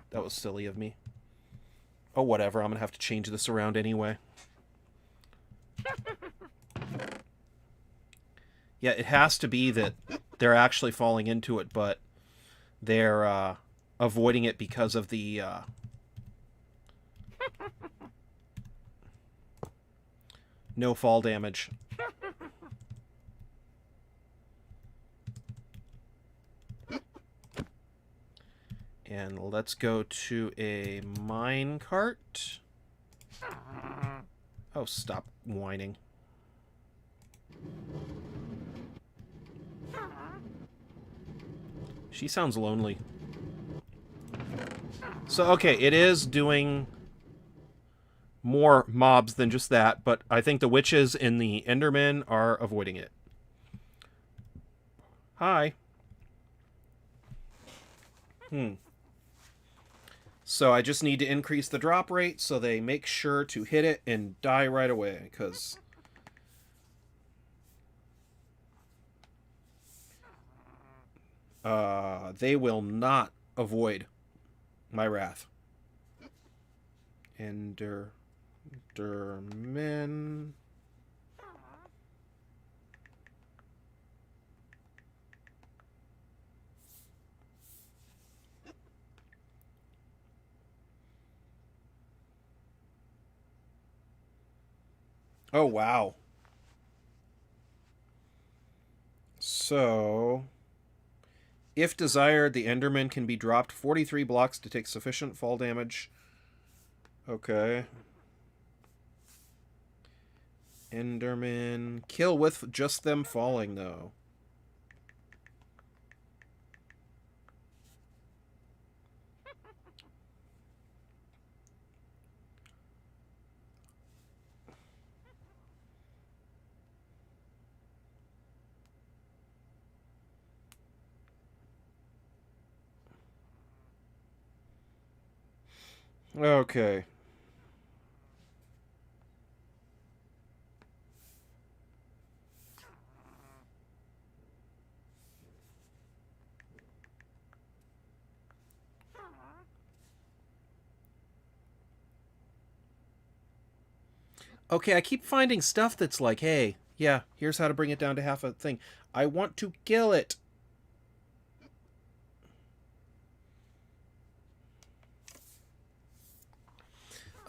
That was silly of me. Oh, whatever. I'm gonna have to change this around anyway. Yeah, it has to be that they're actually falling into it, but they're avoiding it because of the... no fall damage. And let's go to a minecart. Oh, stop whining. She sounds lonely. So, okay, it is doing more mobs than just that, but I think the witches and the Endermen are avoiding it. Hi. So I just need to increase the drop rate so they make sure to hit it and die right away, because... they will not avoid my wrath. Endermen. Oh, wow. So... If desired, the Enderman can be dropped 43 blocks to take sufficient fall damage. Okay. Enderman. Kill with just them falling, though. Okay. Okay, I keep finding stuff that's like, hey, yeah, here's how to bring it down to half a thing. I want to kill it.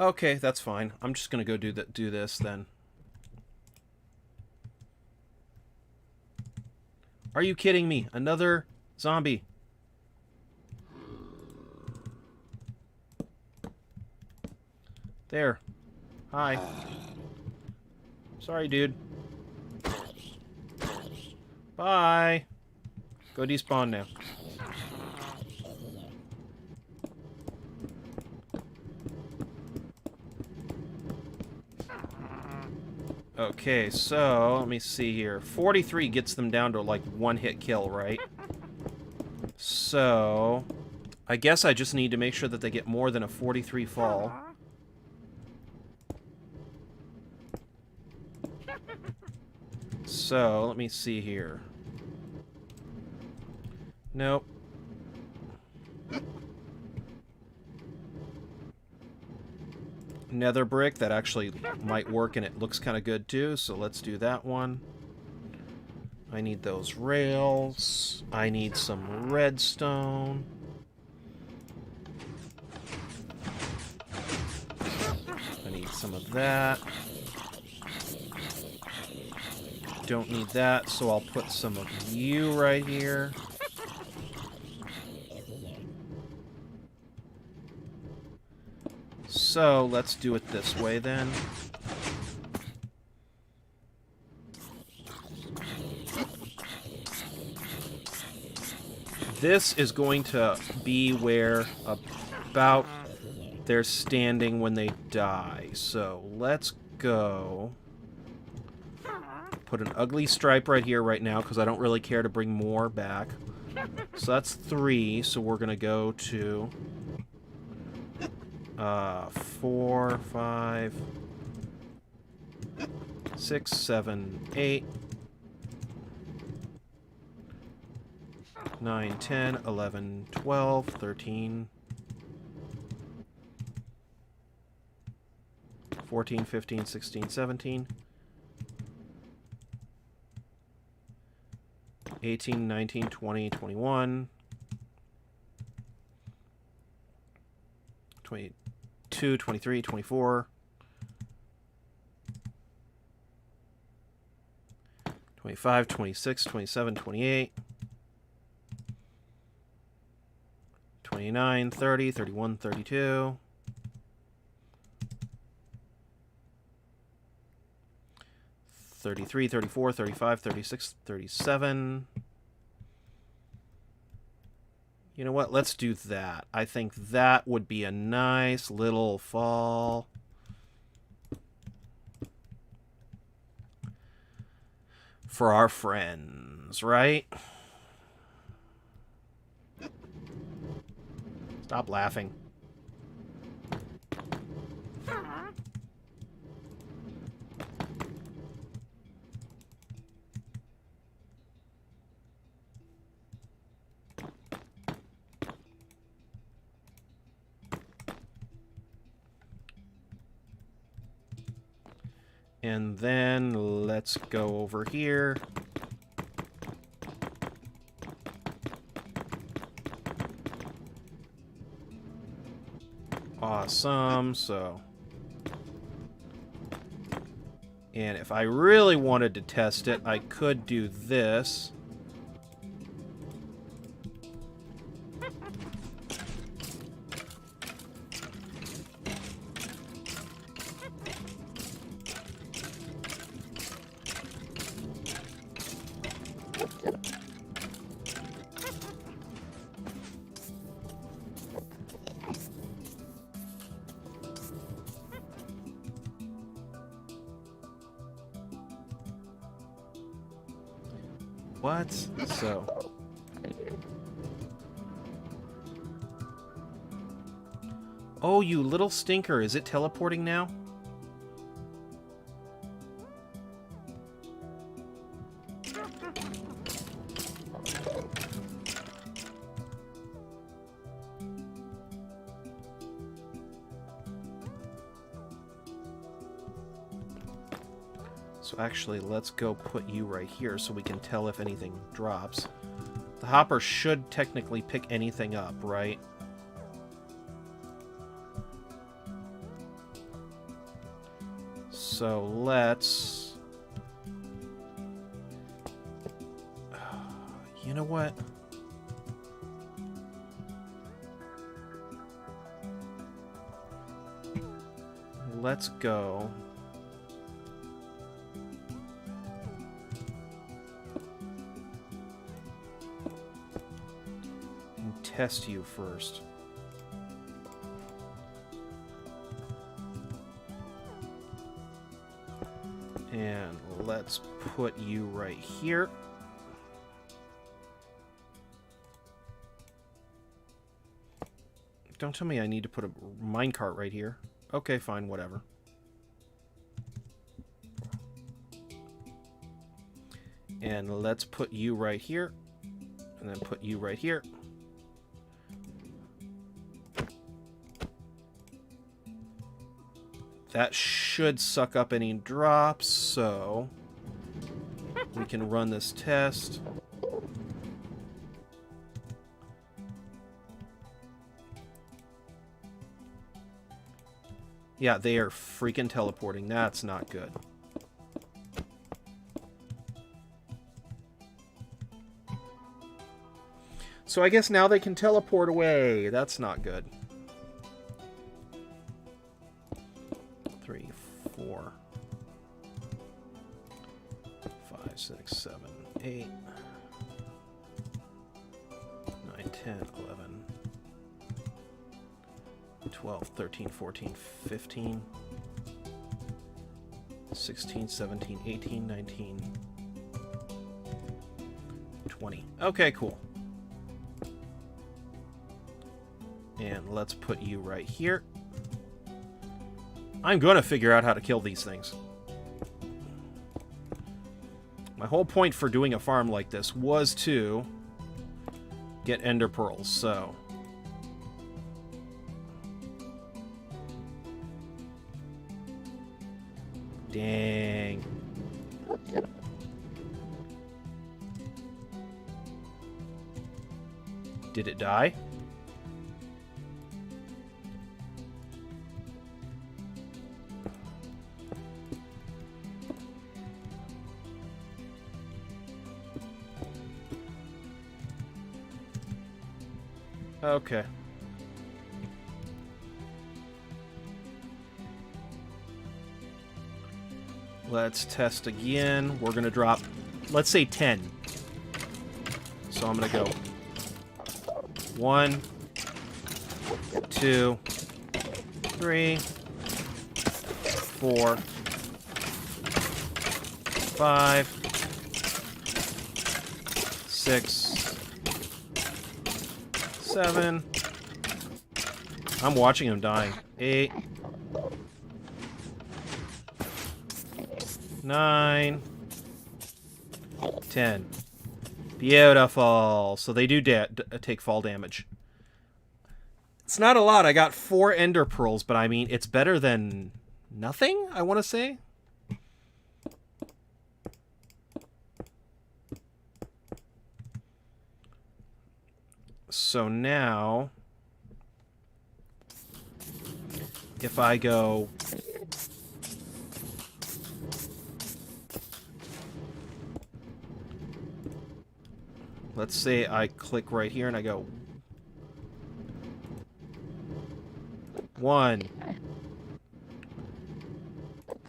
Okay, that's fine. I'm just gonna go do this then. Are you kidding me? Another zombie. There. Hi. Sorry, dude. Bye. Go despawn now. Okay, so let me see here. 43 gets them down to like one hit kill, right? So I guess I just need to make sure that they get more than a 43 fall. So let me see here. Nope. Nether brick, that actually might work, and it looks kind of good too, so let's do that one. I need those rails. I need some redstone. I need some of that. Don't need that, so I'll put some of you right here. So, let's do it this way then. This is going to be where about they're standing when they die. So, let's go. Put an ugly stripe right here right now, because I don't really care to bring more back. So that's 3, so we're going to go to 4, 5, 6, 7, 8, 9, 10, 11, 12, 13, 14, 15, 16, 17, 18, 19, 20, 21, 22, 23, 24, 25, 26, 27, 28, 29, 30, 31, 32, 33, 34, 35, 36, 37. You know what? Let's do that. I think that would be a nice little fall. For our friends, right? Stop laughing. And then let's go over here. Awesome, so. And if I really wanted to test it, I could do this. What? So. Oh, you little stinker. Is it teleporting now? So actually, let's go put you right here so we can tell if anything drops. The hopper should technically pick anything up, right? So let's... You know what? Let's go... test you first. And let's put you right here. Don't tell me I need to put a minecart right here. Okay, fine, whatever. And let's put you right here. And then put you right here. That should suck up any drops, so we can run this test. Yeah, they are freaking teleporting. That's not good. So I guess now they can teleport away. That's not good. 3, 4, 5, 6, 7, 8, 9, 10, 11, 12, 13, 14, 15, 16, 17, 18, 19, 20. Okay, cool. And let's put you right here. I'm going to figure out how to kill these things. My whole point for doing a farm like this was to get ender pearls, so... Dang. Did it die? Okay. Let's test again. We're going to drop, let's say 10. So I'm going to go 1, 2, 3, 4, 5, 6, 7. I'm watching him dying. 8, 9, 10. Beautiful. So they do take fall damage. It's not a lot. I got 4 ender pearls, but I mean, it's better than nothing, I want to say. So now, if I go... Let's say I click right here and I go 1,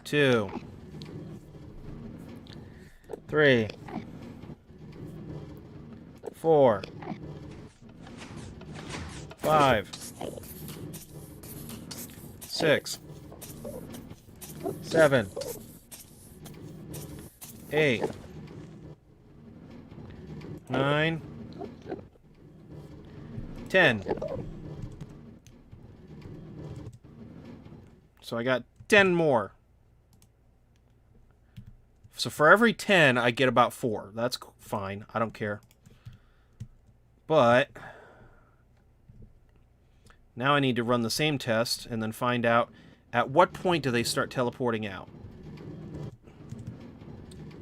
2, 3, 4, 5, 6, 7, 8, 9, 10. So I got 10 more. So for every 10, I get about 4. That's fine. I don't care. But now I need to run the same test and then find out at what point do they start teleporting out.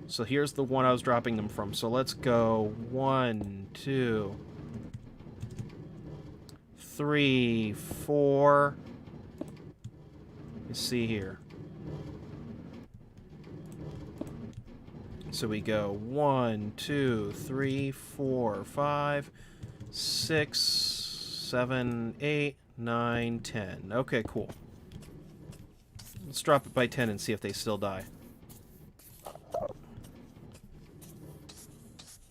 So here's the one I was dropping them from. So let's go 1, 2, 3, 4. Let's see here. So we go 1, 2, 3, 4, 5, 6, 7, 8, 9, 10. Okay, cool. Let's drop it by 10 and see if they still die.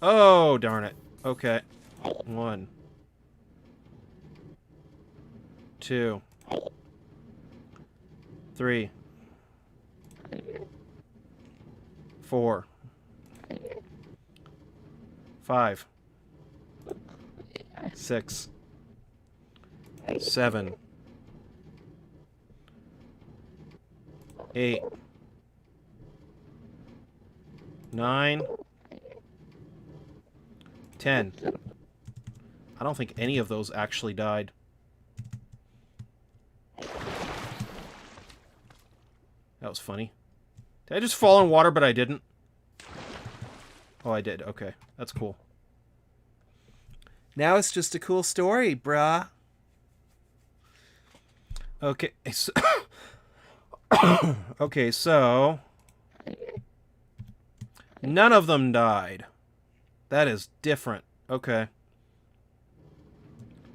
Oh, darn it. Okay. 1, 2, 3, 4, 5, 6, 7, 8, 9, 10. I don't think any of those actually died. That was funny. Did I just fall in water, but I didn't? Oh, I did. Okay. That's cool. Now it's just a cool story, brah. Okay. So okay, so... none of them died. That is different. Okay.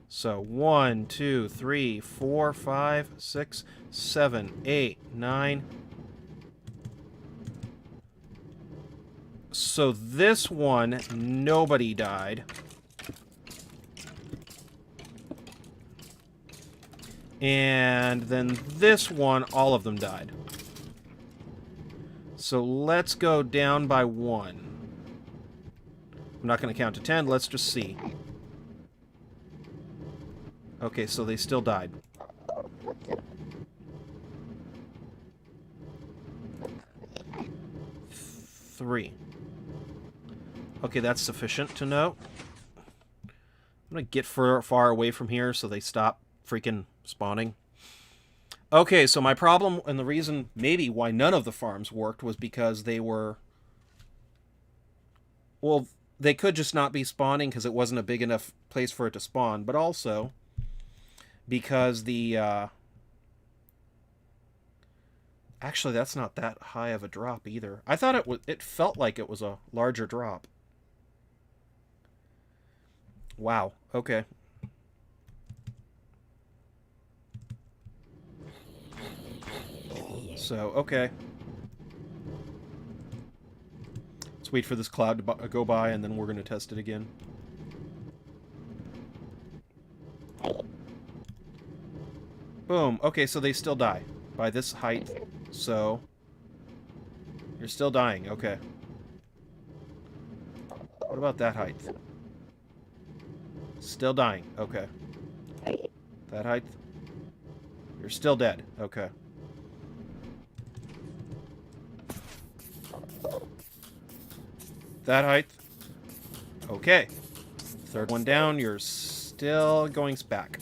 So 1, 2, 3, 4, 5, 6, 7, 8, 9. So this one, nobody died. And then this one, all of them died. So let's go down by 1. I'm not going to count to 10. Let's just see. Okay, so they still died. Three. Okay, that's sufficient to know. I'm going to get far away from here so they stop freaking spawning. Okay, so my problem, and the reason maybe why none of the farms worked, was because they were... well, they could just not be spawning because it wasn't a big enough place for it to spawn, but also because the... actually, that's not that high of a drop either. I thought it felt like it was a larger drop. Wow, okay. So, okay. Let's wait for this cloud to go by, and then we're going to test it again. Boom. Okay, so they still die by this height. So, you're still dying. Okay. What about that height? Still dying. Okay. That height? You're still dead. Okay. That height? Okay. Third one down, you're still going back.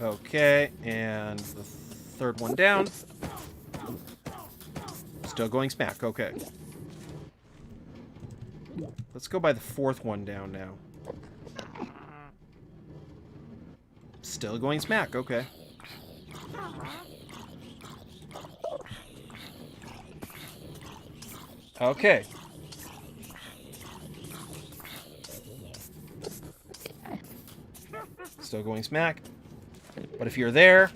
Okay, and the third one down. Still going smack, okay. Let's go by the fourth one down now. Still going smack, okay. Okay. Still going smack. But if you're there,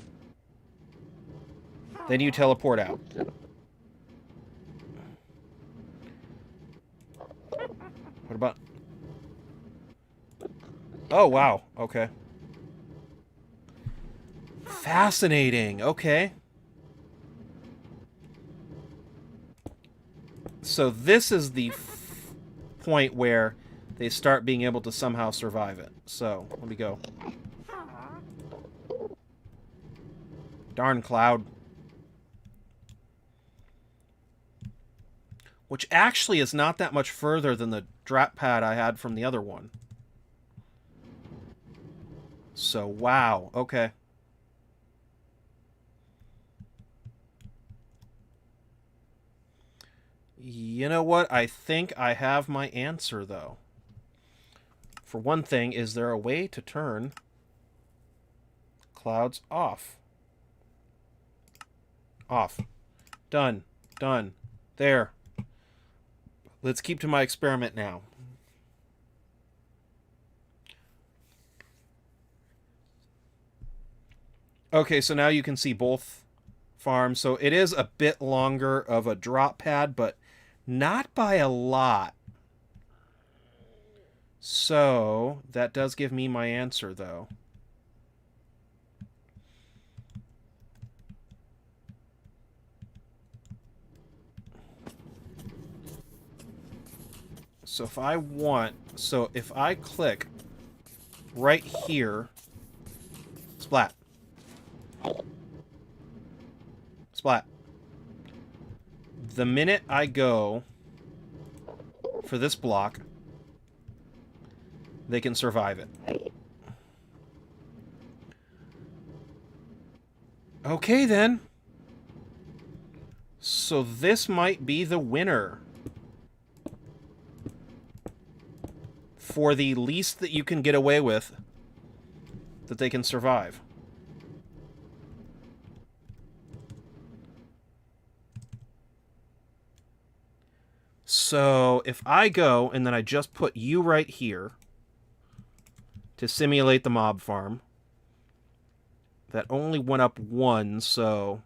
then you teleport out. What about... oh, wow. Okay. Fascinating. Okay. So this is the point where they start being able to somehow survive it. So, let me go. Darn cloud. Which actually is not that much further than the drop pad I had from the other one. So, wow. Okay. You know what? I think I have my answer, though. For one thing, is there a way to turn clouds off? Off. Done. Done. There. Let's keep to my experiment now. Okay, so now you can see both farms. So it is a bit longer of a drop pad, but not by a lot. So that does give me my answer, though. So if I click right here, splat, splat. The minute I go for this block, they can survive it. Okay, then. So this might be the winner. For the least that you can get away with, that they can survive. So if I go and then I just put you right here to simulate the mob farm, that only went up 1, so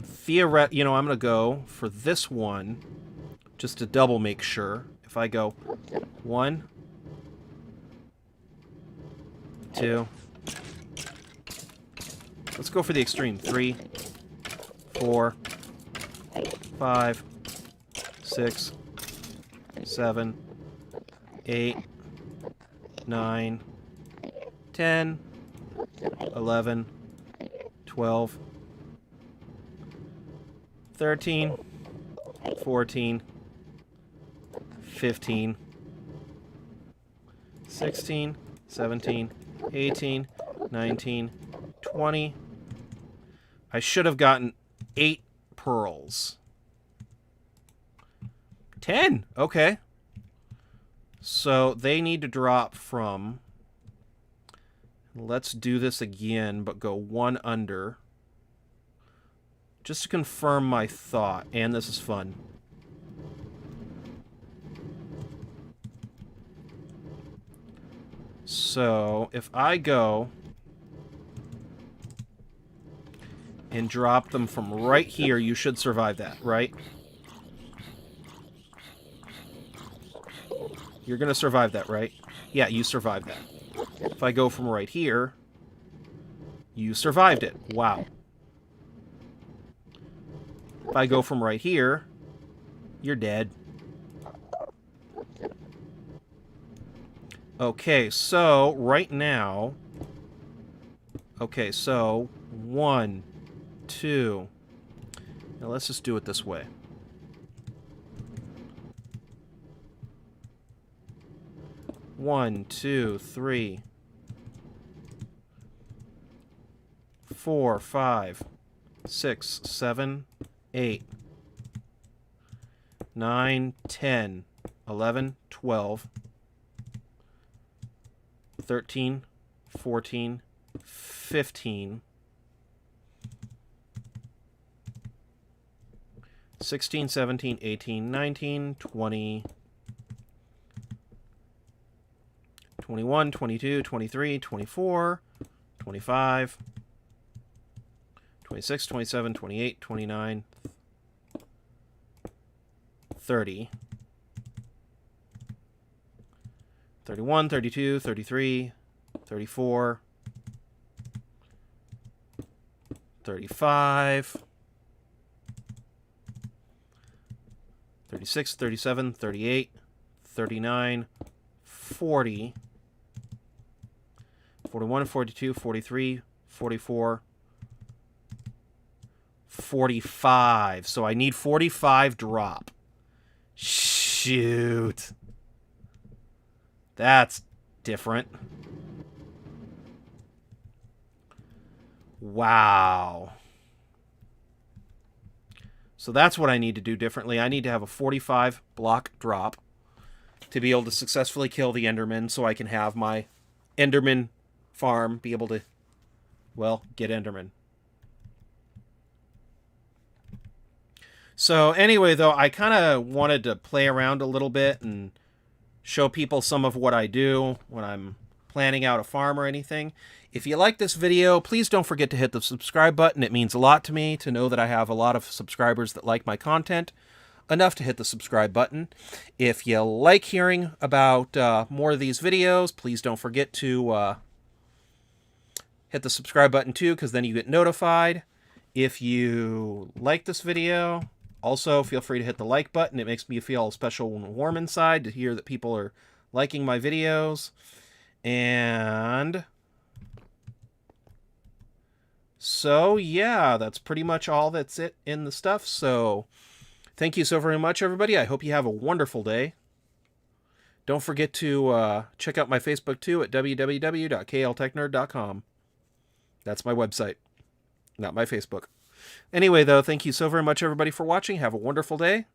theoretically, I'm going to go for this one just to double make sure. If I go 1, 2, let's go for the extreme. 3, 4, 5, 6, 7, 8, 9, 10, 11, 12, 13, 14, 15, 16, 17, 18, 19, 20. I should have gotten 8 pearls. 10! Okay. So they need to drop from... Let's do this again, but go 1 under. Just to confirm my thought. And this is fun. So, if I go and drop them from right here, you should survive that, right? You're going to survive that, right? Yeah, you survived that. If I go from right here, you survived it. Wow. If I go from right here, you're dead. Okay, so right now... Okay, so 1, 2... Now let's just do it this way. One, 2, 3, 4, 5, 6, 7, 8, 9, 10, 11, 12, 13, 14, 15, 16, 17, 18, 19, 20, 21, 22, 23, 24, 25, 26, 27, 28, 29, 30, 31, 32, 33, 34, 35, 36, 37, 38, 39, 40, 41, 42, 43, 44, 45. So I need 45 drop. Shoot. That's different. Wow. So that's what I need to do differently. I need to have a 45 block drop to be able to successfully kill the Enderman so I can have my Enderman farm be able to, well, get Enderman. So anyway, though, I kind of wanted to play around a little bit and show people some of what I do when I'm planning out a farm or anything. If you like this video, please don't forget to hit the subscribe button. It means a lot to me to know that I have a lot of subscribers that like my content. enough to hit the subscribe button. If you like hearing about more of these videos, please don't forget to hit the subscribe button too, because then you get notified. If you like this video, also feel free to hit the like button. It makes me feel special and warm inside to hear that people are liking my videos. And so, yeah, that's pretty much all that's it in the stuff. So thank you so very much, everybody. I hope you have a wonderful day. Don't forget to check out my Facebook, too, at www.kltechnerd.com. That's my website, not my Facebook. Anyway, though, thank you so very much, everybody, for watching. Have a wonderful day.